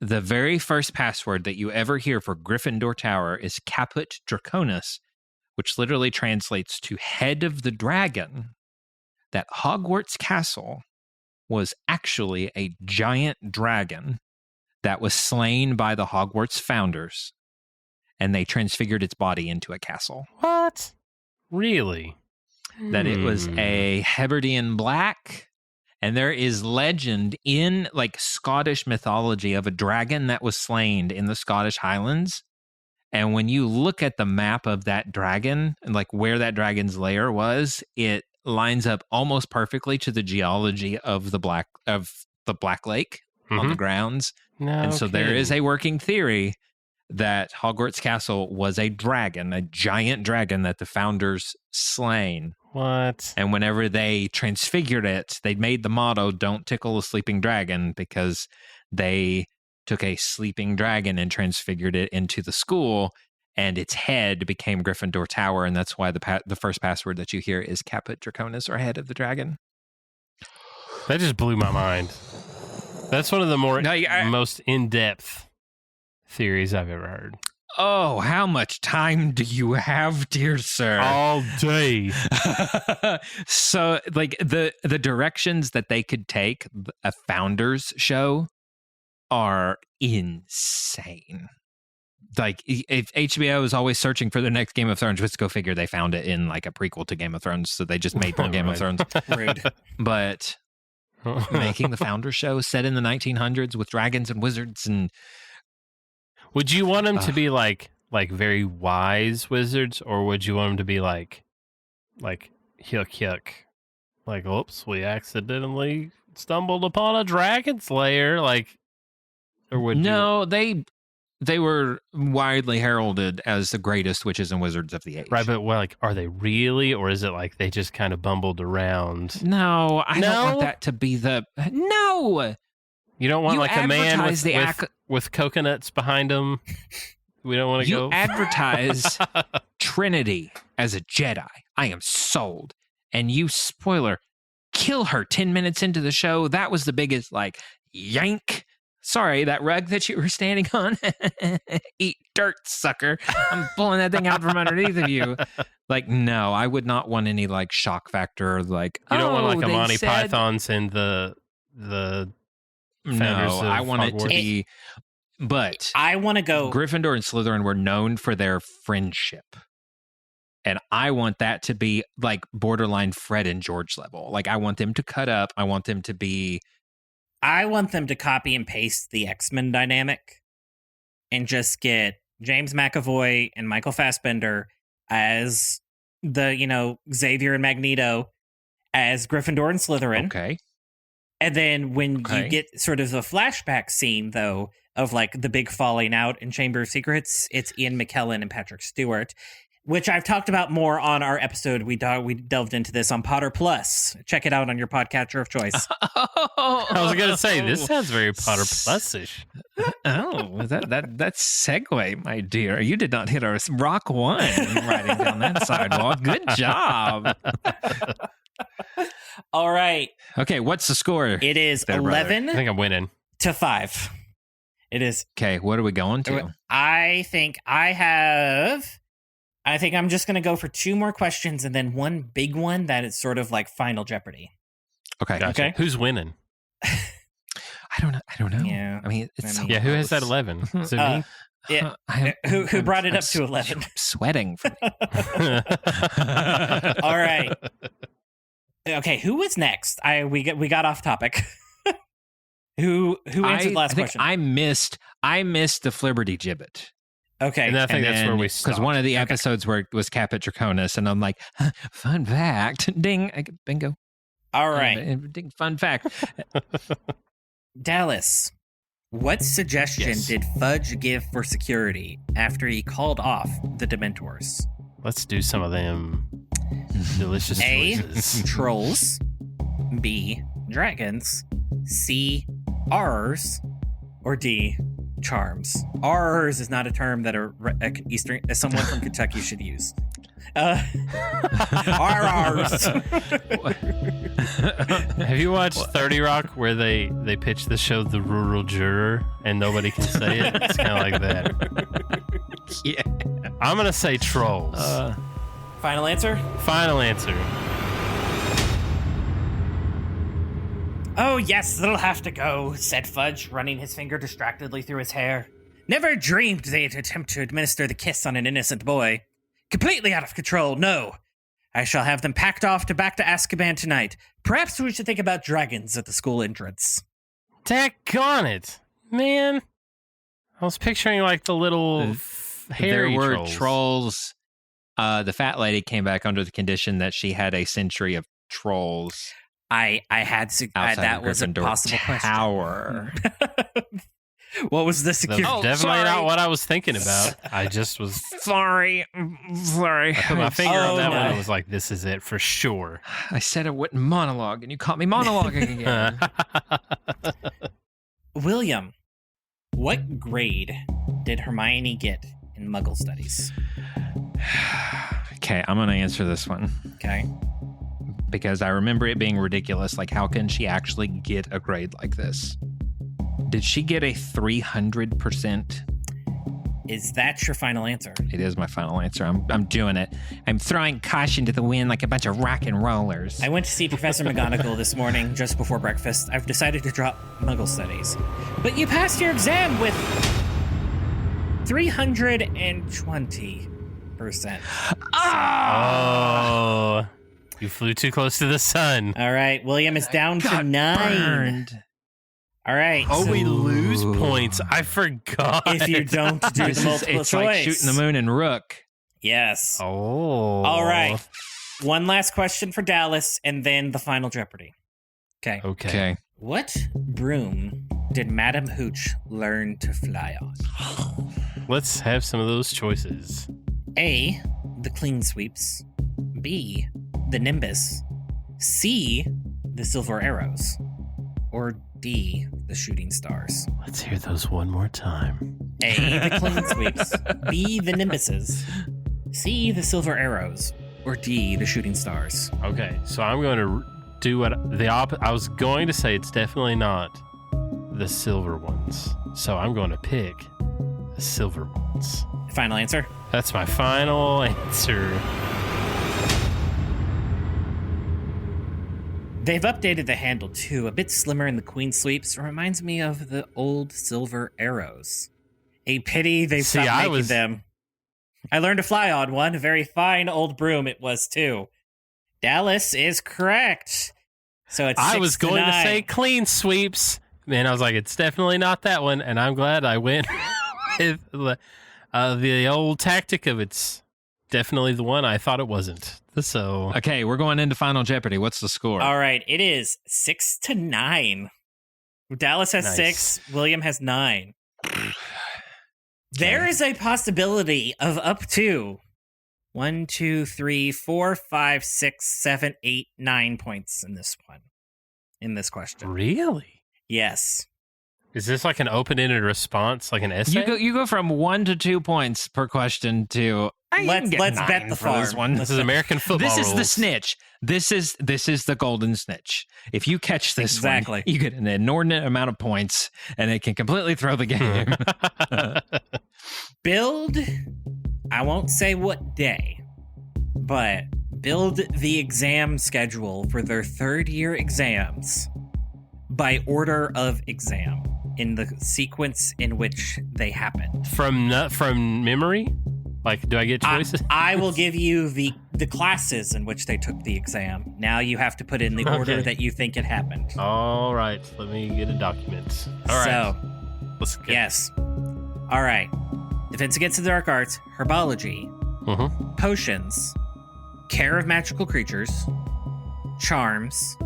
the very first password that you ever hear for Gryffindor Tower is Caput Draconis, which literally translates to head of the dragon, that Hogwarts Castle was actually a giant dragon that was slain by the Hogwarts founders, and they transfigured its body into a castle. What? Really? That it was a Hebridean black, and there is legend in like Scottish mythology of a dragon that was slain in the Scottish Highlands. And when you look at the map of that dragon and like where that dragon's lair was, it lines up almost perfectly to the geology of the Black Lake on the grounds. And so there is a working theory that Hogwarts Castle was a dragon, a giant dragon that the founders slain. What? And whenever they transfigured it, they made the motto, "Don't tickle a sleeping dragon," because they took a sleeping dragon and transfigured it into the school, and its head became Gryffindor Tower, and that's why the first password that you hear is Caput Draconis, or head of the dragon. That just blew my mind. That's one of the most in-depth theories I've ever heard. Oh, how much time do you have, dear sir? All day. So, like, the directions that they could take a Founders show are insane. Like, if HBO is always searching for the next Game of Thrones, let's go figure they found it in, like, a prequel to Game of Thrones, so they just made more Game of Thrones. Rude. But making the Founders show set in the 1900s with dragons and wizards and... Would you want them to be like very wise wizards, or would you want them to be like yuck, like, oops, we accidentally stumbled upon a dragon's lair, like, or would no, they were widely heralded as the greatest witches and wizards of the age. Right, but like, are they really, or is it like they just kind of bumbled around? No, I don't want that to be the no. You don't want like a man with coconuts behind him. We don't want to go. You advertise Trinity as a Jedi. I am sold. And you, spoiler, kill her 10 minutes into the show. That was the biggest, like, yank. Sorry, that rug that you were standing on. Eat dirt, sucker. I'm pulling that thing out from underneath of you. Like, no, I would not want any, like, shock factor. Like, you don't want like a Monty Python's in the no, I want it to be, but I want to go. Gryffindor and Slytherin were known for their friendship, and I want that to be like borderline Fred and George level. Like, I want them to cut up. I want them to be. I want them to copy and paste the X-Men dynamic, and just get James McAvoy and Michael Fassbender as the Xavier and Magneto as Gryffindor and Slytherin. Okay. And then when you get sort of the flashback scene, though, of like the big falling out in Chamber of Secrets, it's Ian McKellen and Patrick Stewart. which I've talked about more on our episode. We delved into this on Potter Plus. Check it out on your podcatcher of choice. I was going to say, this sounds very Potter Plus-ish. Oh, that's segue, my dear. You did not hit a rock one riding down that sidewalk. Good job. All right. Okay, what's the score? It is 11 I think I'm winning. to 5. It is. Okay, what are we going to? I think I'm just going to go for 2 more questions and then one big one that is sort of like Final Jeopardy. Okay. Gotcha. Okay. Who's winning? I don't know. Yeah. I mean, it's so Yeah, who has that close. 11? Is it me? Yeah. Who brought it up to 11? I'm sweating. All right. Okay, who was next? We got off topic. Who answered last question? I missed the Flibberty Gibbet. Okay. And I think that's where we stopped. Because one of the episodes was Caput Draconis, and I'm like, fun fact. Ding. Bingo. All right. Fun fact. Dallas, what suggestion did Fudge give for security after he called off the Dementors? Let's do some of them delicious A, choices. trolls. B, dragons. C, R's. Or D, charms. R's is not a term that someone from Kentucky should use. RRs. Have you watched 30 Rock where they pitch the show The Rural Juror and nobody can say it? It's kind of like that. Yeah. I'm going to say trolls. Final answer? Final answer. Oh, yes, it'll have to go, said Fudge, running his finger distractedly through his hair. Never dreamed they'd attempt to administer the kiss on an innocent boy. Completely out of control, no. I shall have them packed off back to Azkaban tonight. Perhaps we should think about dragons at the school entrance. Daggone it, man. I was picturing like the little hairy There were trolls. The fat lady came back under the condition that she had a century of trolls. That was a possible tower. question. What was the security? That's definitely not what I was thinking about. I just was sorry. I put my finger on that one and was like, this is it for sure. I said I wouldn't monologue, and you caught me monologuing again. William, what grade did Hermione get in Muggle Studies? Okay, I'm going to answer this one. Okay. Because I remember it being ridiculous. Like, how can she actually get a grade like this? Did she get a 300%? Is that your final answer? It is my final answer. I'm doing it. I'm throwing caution to the wind like a bunch of rock and rollers. I went to see Professor McGonagall this morning just before breakfast. I've decided to drop Muggle Studies. But you passed your exam with 320%. Oh, you flew too close to the sun. All right, William is down to 9. Burned. All right. Oh, we lose points. I forgot. If you don't do the multiple it's choice. like shooting the moon and Rook. Yes. Oh. All right. One last question for Dallas, and then the final Jeopardy. Okay. What broom did Madame Hooch learn to fly on? Let's have some of those choices. A, the clean sweeps. B, the nimbus. C, the silver arrows. Or D, the shooting stars. Let's hear those one more time. A, the clean sweeps. B, the nimbuses. C, the silver arrows. Or D, the shooting stars. Okay, so I'm going to do what I was going to say. It's definitely not the silver ones. So I'm going to pick the silver ones. Final answer? That's my final answer. They've updated the handle too, a bit slimmer in the queen sweeps. It reminds me of the old silver arrows. A pity they've stopped making them. I learned to fly on one. A very fine old broom it was too. Dallas is correct. So it's 6 I was going to to say clean sweeps. Man, I was like, it's definitely not that one. And I'm glad I went with the old tactic of it's definitely the one I thought it wasn't. So okay, we're going into Final Jeopardy. What's the score? All right, it is 6 to 9. Dallas has 6. William has 9. There is a possibility of up to 1, 2, 3, 4, 5, 6, 7, 8, 9 points in this one. In this question. Really? Yes. Is this like an open-ended response, like an essay? You go from 1 to 2 points per question to let's bet the farm. This one. This is American football This is rules. the snitch. This is the golden snitch. If you catch this one, you get an inordinate amount of points, and it can completely throw the game. Build, I won't say what day, but build the exam schedule for their third-year exams by order of exam in the sequence in which they happened. From memory? Like, do I get choices? I will give you the classes in which they took the exam. Now you have to put in the order that you think it happened. All right. Let me get a document. All right. So, let's go. Yes. All right. Defense Against the Dark Arts, Herbology, Potions, Care of Magical Creatures, Charms,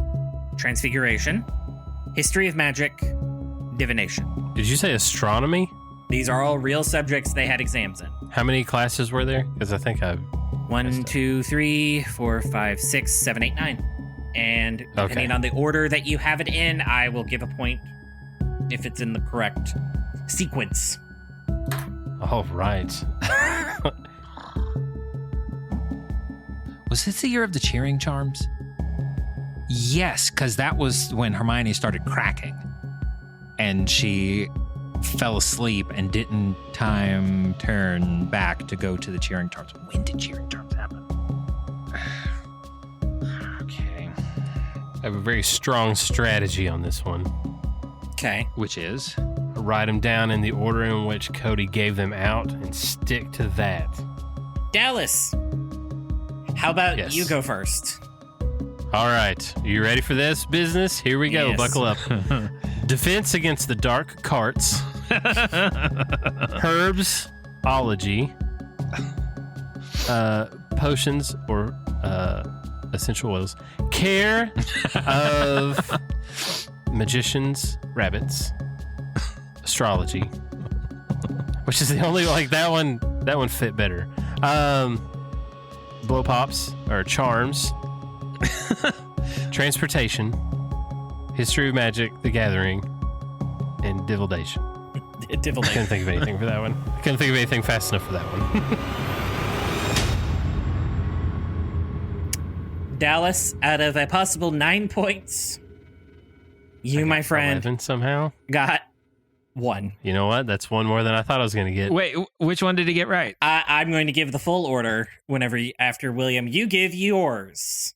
Transfiguration, History of Magic, Divination. Did you say astronomy? These are all real subjects they had exams in. How many classes were there? Because I think I've... 1, 2, 3, 4, 5, 6, 7, 8, 9. And depending on the order that you have it in, I will give a point if it's in the correct sequence. All right. Was this the year of the cheering charms? Yes, because that was when Hermione started cracking. And she fell asleep and didn't turn back to go to the cheering charms. When did cheering charms happen? Okay. I have a very strong strategy on this one. Okay. Which is? Write them down in the order in which Cody gave them out and stick to that. Dallas, how about you go first? All right. Are you ready for this business? Here we go. Yes. Buckle up. Defense Against the Dark Carts. Herbsology. Potions or essential oils. Care of magicians, rabbits. Astrology. Which is the only, like, that one fit better. Blow pops or charms. Transportation. History of Magic, The Gathering, and Divilation. I couldn't think of anything for that one. I couldn't think of anything fast enough for that one. Dallas, out of a possible 9 points, you, my friend, 11 somehow got 1. You know what? That's one more than I thought I was going to get. Wait, which one did he get right? I'm going to give the full order after William, you give yours.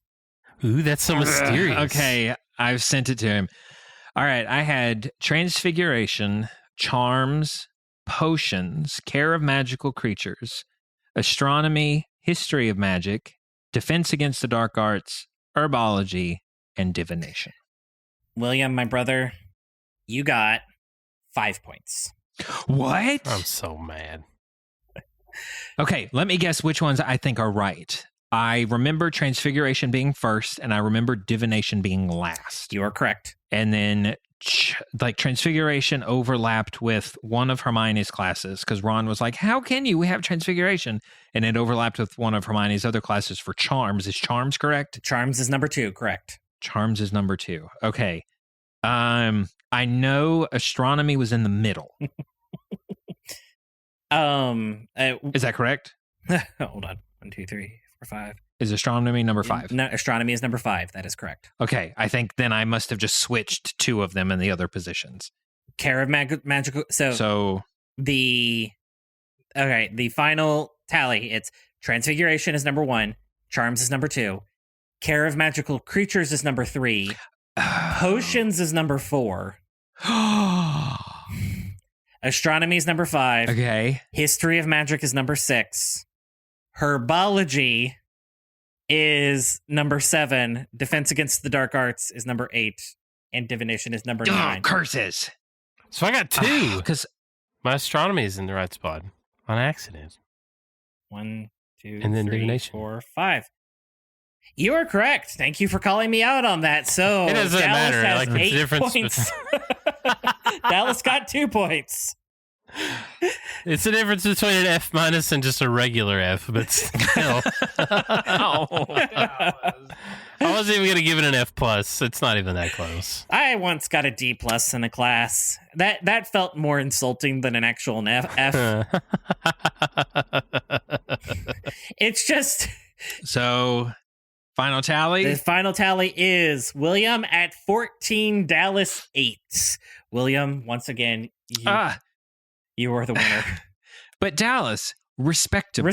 Ooh, that's so mysterious. Okay, I've sent it to him. All right, I had Transfiguration, Charms, Potions, Care of Magical Creatures, Astronomy, History of Magic, Defense Against the Dark Arts, Herbology, and Divination. William, my brother, you got 5 points. What? I'm so mad. Okay, let me guess which ones I think are right. I remember Transfiguration being first, and I remember Divination being last. You are correct. And then, Transfiguration overlapped with one of Hermione's classes, because Ron was like, how can you? We have Transfiguration. And it overlapped with one of Hermione's other classes for Charms. Is Charms correct? Charms is number 2, correct. Charms is number 2. Okay. I know Astronomy was in the middle. Is that correct? Hold on. 1, 2, 3, 4, 5. Is Astronomy number 5? No, Astronomy is number 5. That is correct. Okay. I think then I must have just switched 2 of them in the other positions. Care of Magical... So the final tally, it's Transfiguration is number 1. Charms is number 2. Care of Magical Creatures is number 3. Potions is number 4. Astronomy is number 5. Okay. History of Magic is number 6. Herbology is number 7. Defense Against the Dark Arts is number 8. And Divination is number 9. Curses. So I got 2. Because my astronomy is in the right spot on accident. 1, 2, and then 3, Divination. 4, 5. You are correct. Thank you for calling me out on that. So it doesn't Dallas matter. has Like, 8 the difference points. Dallas got 2 points. It's the difference between an F- and just a regular F, but still. I wasn't even going to give it an F+. It's not even that close. I once got a D+ in a class. That felt more insulting than an actual F. It's just... So, final tally? The final tally is William at 14, Dallas 8. William, once again, you are the winner. But Dallas, respectable.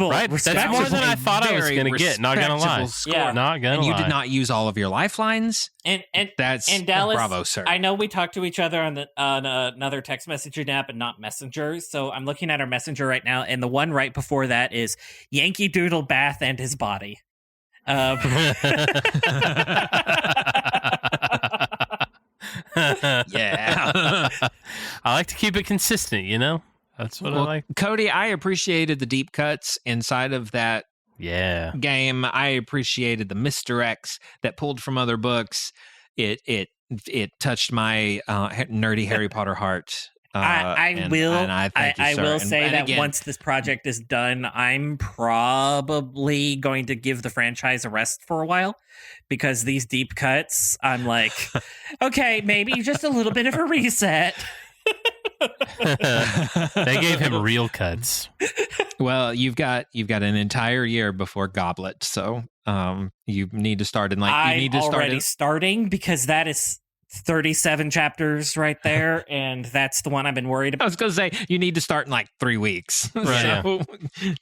Right? That's more than I thought I was going to get, not going to lie. Score. Not going to lie. And you did not use all of your lifelines. And that's Dallas, bravo, sir. I know we talked to each other on another text messaging app and not Messenger. So I'm looking at our Messenger right now, and the one right before that is Yankee Doodle Bath and his body. Yeah. I like to keep it consistent, you know? That's what I like. Cody, I appreciated the deep cuts inside of that game. I appreciated the misdirects that pulled from other books. It touched my nerdy Harry Potter heart. I will say that again, once this project is done, I'm probably going to give the franchise a rest for a while, because these deep cuts, I'm like, okay, maybe just a little bit of a reset. They gave him real cuts. Well, you've got an entire year before Goblet, so you need to start in starting, because that is 37 chapters right there, and that's the one I've been worried about. I was going to say you need to start in like 3 weeks. Right. So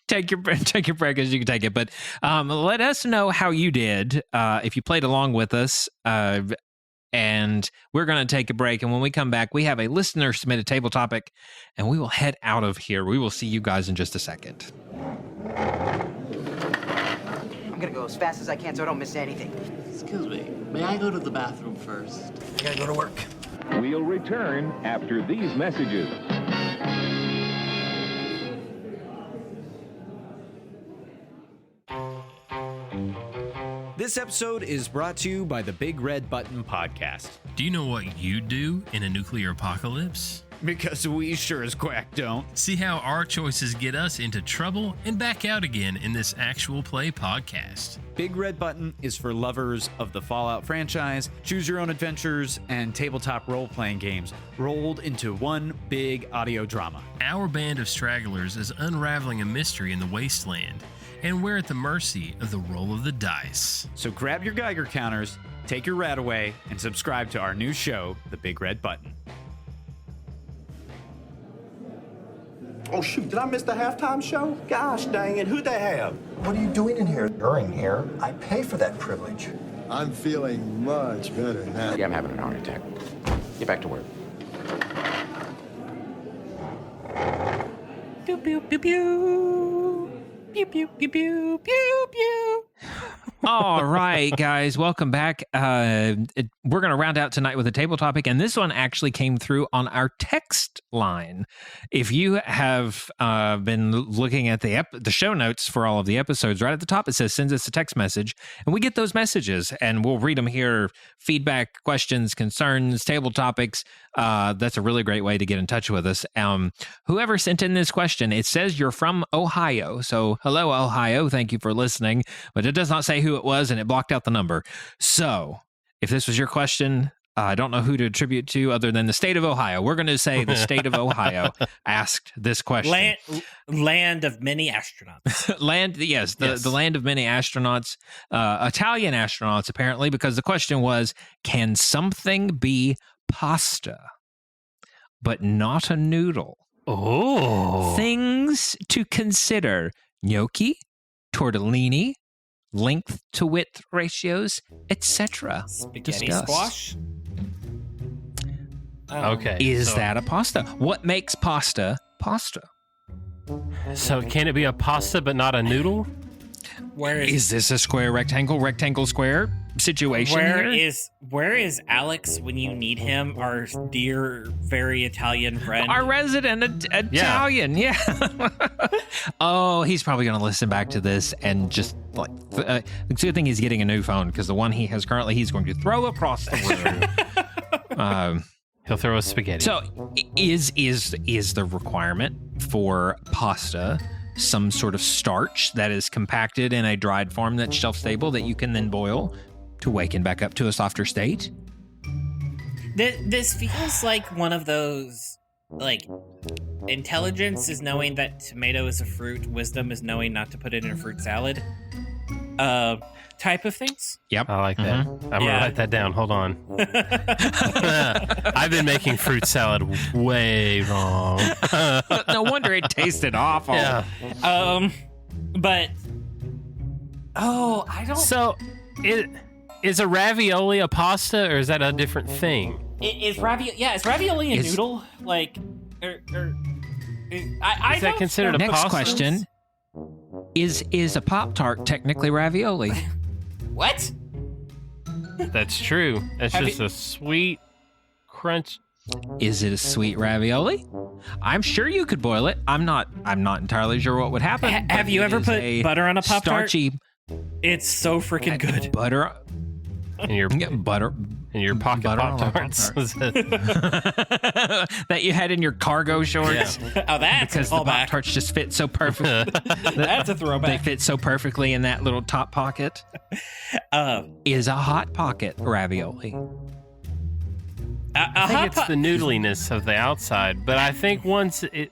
take your break as you can take it. But let us know how you did if you played along with us. And we're going to take a break. And when we come back, we have a listener submitted table topic, and we will head out of here. We will see you guys in just a second. I'm going to go as fast as I can so I don't miss anything. Excuse me, may I go to the bathroom first? I got to go to work. We'll return after these messages. This episode is brought to you by the Big Red Button Podcast. Do you know what you'd do in a nuclear apocalypse? Because we sure as quack don't. See how our choices get us into trouble and back out again in this actual play podcast. Big Red Button is for lovers of the Fallout franchise, choose your own adventures, and tabletop role-playing games rolled into one big audio drama. Our band of stragglers is unraveling a mystery in the wasteland, and we're at the mercy of the roll of the dice. So grab your Geiger counters, take your rat away, and subscribe to our new show, The Big Red Button. Oh, shoot, did I miss the halftime show? Gosh dang it, who'd they have? What are you doing in here? During here, I pay for that privilege. I'm feeling much better now. Yeah, I'm having an heart attack. Get back to work. Pew, pew, pew, pew. Pew, pew, pew, pew, pew, pew. All right, guys, welcome back. We're going to round out tonight with a table topic, and this one actually came through on our text line. If you have been looking at the show notes for all of the episodes, right at the top it says send us a text message, and we get those messages, and we'll read them here. Feedback, questions, concerns, table topics. That's a really great way to get in touch with us. Whoever sent in this question, it says you're from Ohio, so hello, Ohio. Thank you for listening, but it does not say who it was, and it blocked out the number. So if this was your question, I don't know who to attribute to other than the state of Ohio. We're going to say the state of Ohio asked this question. Land of many astronauts. The land of many astronauts. Italian astronauts, apparently, because the question was, can something be pasta, but not a noodle? Oh. Things to consider: gnocchi, tortellini, length to width ratios, etc. Spaghetti squash. Okay. Is that a pasta? What makes pasta pasta? So can it be a pasta but not a noodle? Is this a square, rectangle, square situation Where is Alex when you need him? Our dear, very Italian friend. Our resident Italian, yeah. Oh, he's probably going to listen back to this and just like the good thing he's getting a new phone, because the one he has currently he's going to throw across the room. He'll throw us spaghetti. So is the requirement for pasta some sort of starch that is compacted in a dried form that's shelf stable that you can then boil to waken back up to a softer state? This feels like one of those, like, intelligence is knowing that tomato is a fruit, wisdom is knowing not to put it in a fruit salad type of things. Yep. I like that. I'm going to write that down. Hold on. I've been making fruit salad way wrong. No wonder it tasted awful. Yeah. But, I don't... So, is a ravioli a pasta, or is that a different thing? Is ravioli a noodle? Like, I is that considered a Next pasta? question. Is a Pop-Tart technically ravioli? What? That's true. That's just a sweet crunch. Is it a sweet ravioli? I'm sure you could boil it. I'm not entirely sure what would happen. Have you ever put butter on a Pop-Tart? Starchy. It's so freaking good. Butter. And your butter. And your pocket Pop-Tarts. That you had in your cargo shorts. Yeah. Oh, that's because the Pop-Tarts just fit so perfectly. That's a throwback. They fit so perfectly in that little top pocket. Is a Hot Pocket ravioli? I think it's the noodliness of the outside, but I think once it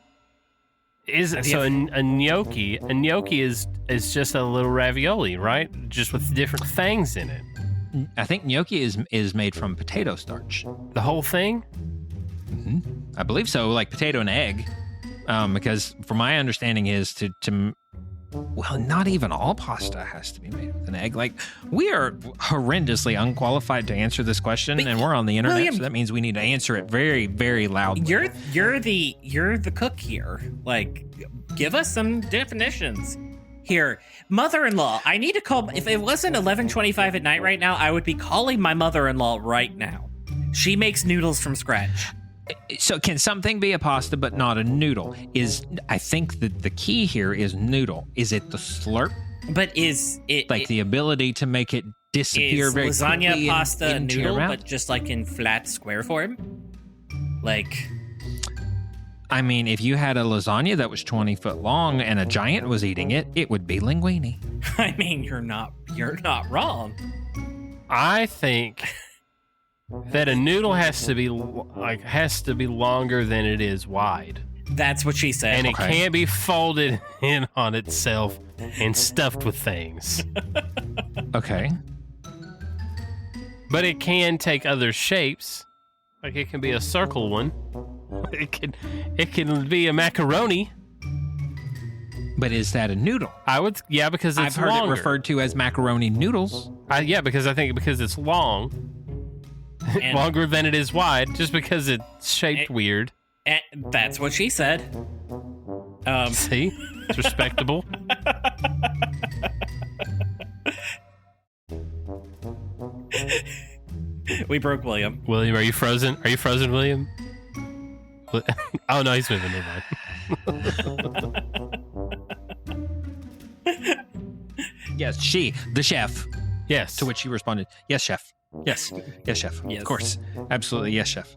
is so a gnocchi is just a little ravioli, right? Just with different things in it. I think gnocchi is made from potato starch. The whole thing? Mm-hmm. I believe so, like potato and egg. Because from my understanding is to not even all pasta has to be made with an egg. Like, we are horrendously unqualified to answer this question, and we're on the internet, William, so that means we need to answer it very, very loudly. You're the cook here. Like, give us some definitions. Here, mother-in-law, I need to call... If it wasn't 11:25 at night right now, I would be calling my mother-in-law right now. She makes noodles from scratch. So can something be a pasta but not a noodle? I think that the key here is noodle. Is it the slurp? But is it... Like the ability to make it disappear very quickly? Is lasagna pasta a noodle, but but just like in flat square form? Like... I mean, if you had a lasagna that was 20 foot long and a giant was eating it, it would be linguine. I mean, you're not wrong. I think that a noodle has to be longer than it is wide. That's what she said. And it can't be folded in on itself and stuffed with things. Okay. But it can take other shapes. Like it can be a circle one. It can be a macaroni. But is that a noodle? Because it's I've heard longer. it referred to as macaroni noodles. Because it's long. Longer than it is wide, just because it's shaped weird. That's what she said. See? It's respectable. We broke William. William, are you frozen? Are you frozen, William? Oh, no, he's moving. Never mind. Yes, the chef. Yes. To which he responded, yes, chef. Yes. Yes, chef. Yes. Of course. Absolutely, yes, chef.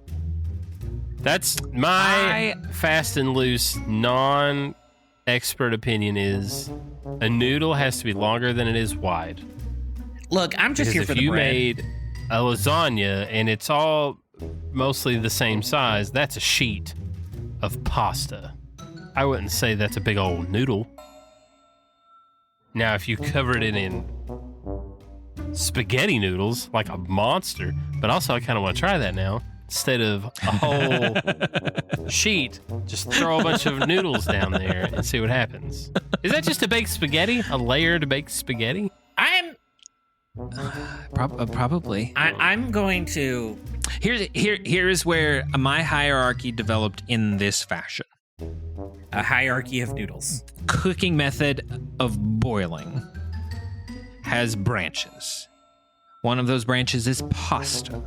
That's my fast and loose, non-expert opinion is a noodle has to be longer than it is wide. Look, I'm just here for the bread. If you made a lasagna and it's all mostly the same size, that's a sheet of pasta. I wouldn't say that's a big old noodle. Now, if you covered it in spaghetti noodles, like a monster, but also I kind of want to try that now. Instead of a whole sheet, just throw a bunch of noodles down there and see what happens. Is that just a baked spaghetti? A layered baked spaghetti? Probably. I'm going to... Here's where my hierarchy developed in this fashion. A hierarchy of noodles. Cooking method of boiling has branches. One of those branches is pasta.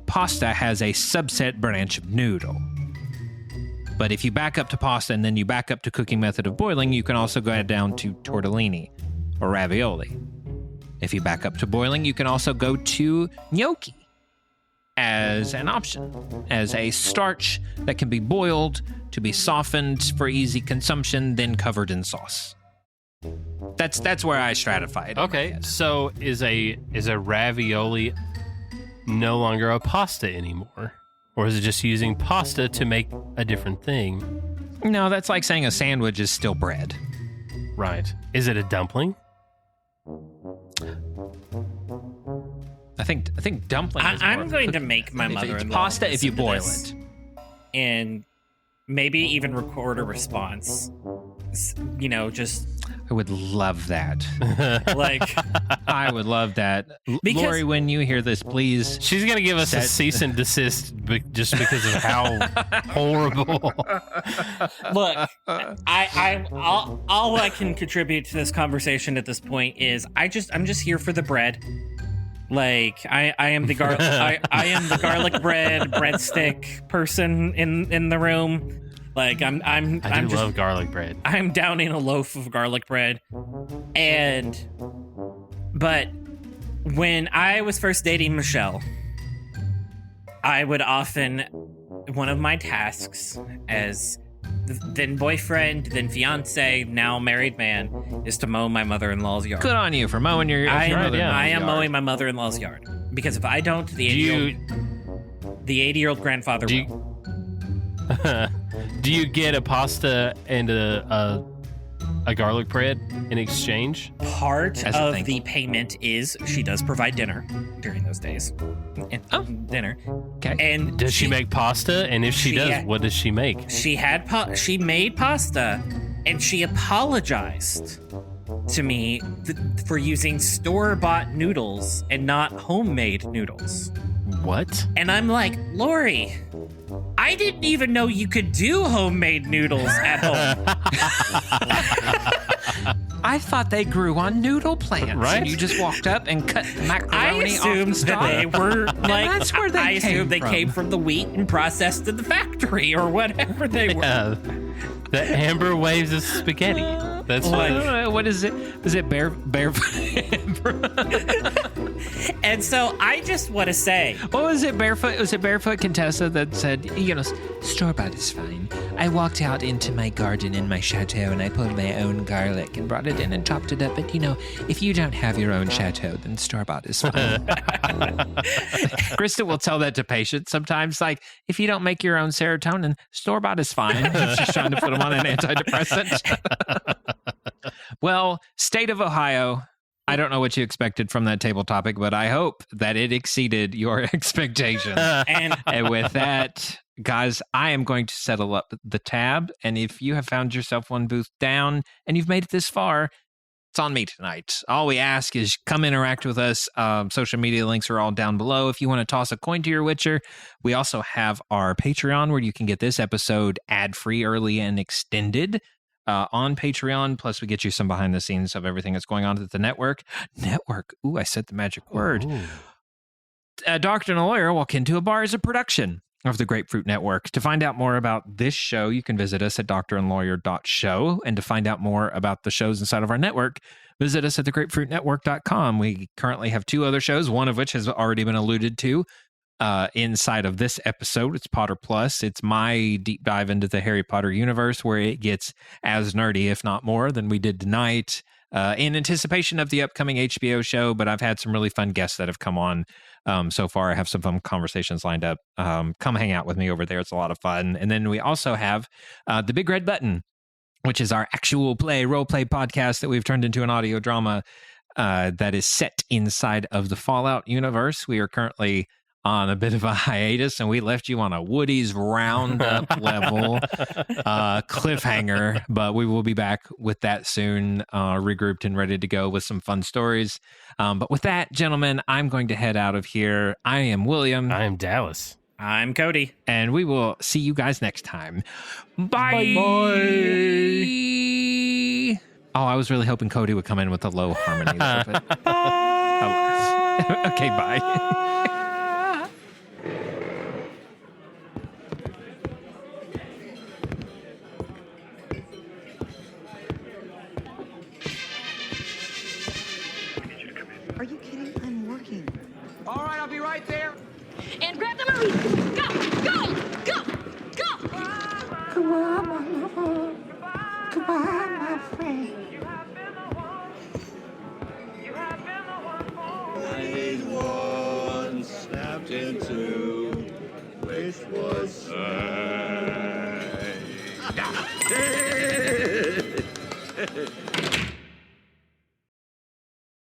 Pasta has a subset branch of noodle. But if you back up to pasta and then you back up to cooking method of boiling, you can also go down to tortellini or ravioli. If you back up to boiling, you can also go to gnocchi. as an option, as a starch that can be boiled to be softened for easy consumption, then covered in sauce. That's where I stratify it. Okay, so is a ravioli no longer a pasta anymore? Or is it just using pasta to make a different thing? No, that's like saying a sandwich is still bread. Right. Is it a dumpling? I think dumpling is I'm more going to make my mother-in-law it's pasta if you boil this, it. and maybe even record a response. You know, just I would love that. like I would love that. Because- Lori, when you hear this, please. She's going to give us a cease and desist just because of how horrible. Look, all I can contribute to this conversation at this point is I'm just here for the bread. Like I am the I am the garlic bread breadstick person in the room. Like I love garlic bread. I'm downing a loaf of garlic bread, but when I was first dating Michelle, I would often, one of my tasks as then boyfriend, then fiance, now married man, is to mow my mother-in-law's yard. Good on you for mowing your I mother-in-law's am yard. mowing my mother-in-law's yard because if I don't, the 80-year-old grandfather will. Do you get a pasta and a garlic bread in exchange? Part of the payment is she does provide dinner during those days. Dinner. Okay. And does she make pasta? And if she does, what does she make? She made pasta, and she apologized to me for using store-bought noodles and not homemade noodles. What? And I'm like, Lori, I didn't even know you could do homemade noodles at home. I thought they grew on noodle plants. Right? And you just walked up and cut the macaroni off the assumed stalk. that they were like. that's where I assumed they came from the wheat and processed in the factory or whatever they were. The amber waves of spaghetti. That's what is it? Was it barefoot? And so I just want to say, what was it? Barefoot? Was it Barefoot Contessa that said, store-bought is fine. I walked out into my garden in my chateau and I pulled my own garlic and brought it in and chopped it up. But if you don't have your own chateau, then store-bought is fine. Krista will tell that to patients sometimes. Like, if you don't make your own serotonin, store-bought is fine. She's trying to put them on an antidepressant. Well, state of Ohio, I don't know what you expected from that table topic, but I hope that it exceeded your expectations. And with that, guys, I am going to settle up the tab. And if you have found yourself one booth down and you've made it this far, it's on me tonight. All we ask is come interact with us. Social media links are all down below. If you want to toss a coin to your Witcher, we also have our Patreon where you can get this episode ad-free, early, and extended. On Patreon, plus we get you some behind the scenes of everything that's going on at the network. Ooh, I said the magic word. A Doctor and a Lawyer Walk Into a Bar is a production of the Grapefruit Network. To find out more about this show, you can visit us at drandlawyer.show. And to find out more about the shows inside of our network, visit us at thegrapefruitnetwork.com. We currently have 2 other shows, one of which has already been alluded to inside of this episode. It's Potter Plus. It's my deep dive into the Harry Potter universe, where it gets as nerdy, if not more, than we did tonight, in anticipation of the upcoming HBO show. But I've had some really fun guests that have come on so far. I have some fun conversations lined up. Come hang out with me over there. It's a lot of fun. And then we also have The Big Red Button, which is our actual role play podcast that we've turned into an audio drama that is set inside of the Fallout universe. We are currently on a bit of a hiatus, and we left you on a Woody's Roundup level cliffhanger, but we will be back with that soon, regrouped and ready to go with some fun stories. But with that, gentlemen, I'm going to head out of here. I am William. I am Dallas. I'm Cody. And we will see you guys next time. Bye. Bye-bye. Oh, I was really hoping Cody would come in with the low harmony. Okay, bye. Are you kidding? I'm working. All right, I'll be right there. and grab the Marie. Go! Come on, my lover. Come on, my friend. Made one, snapped in two, which was say.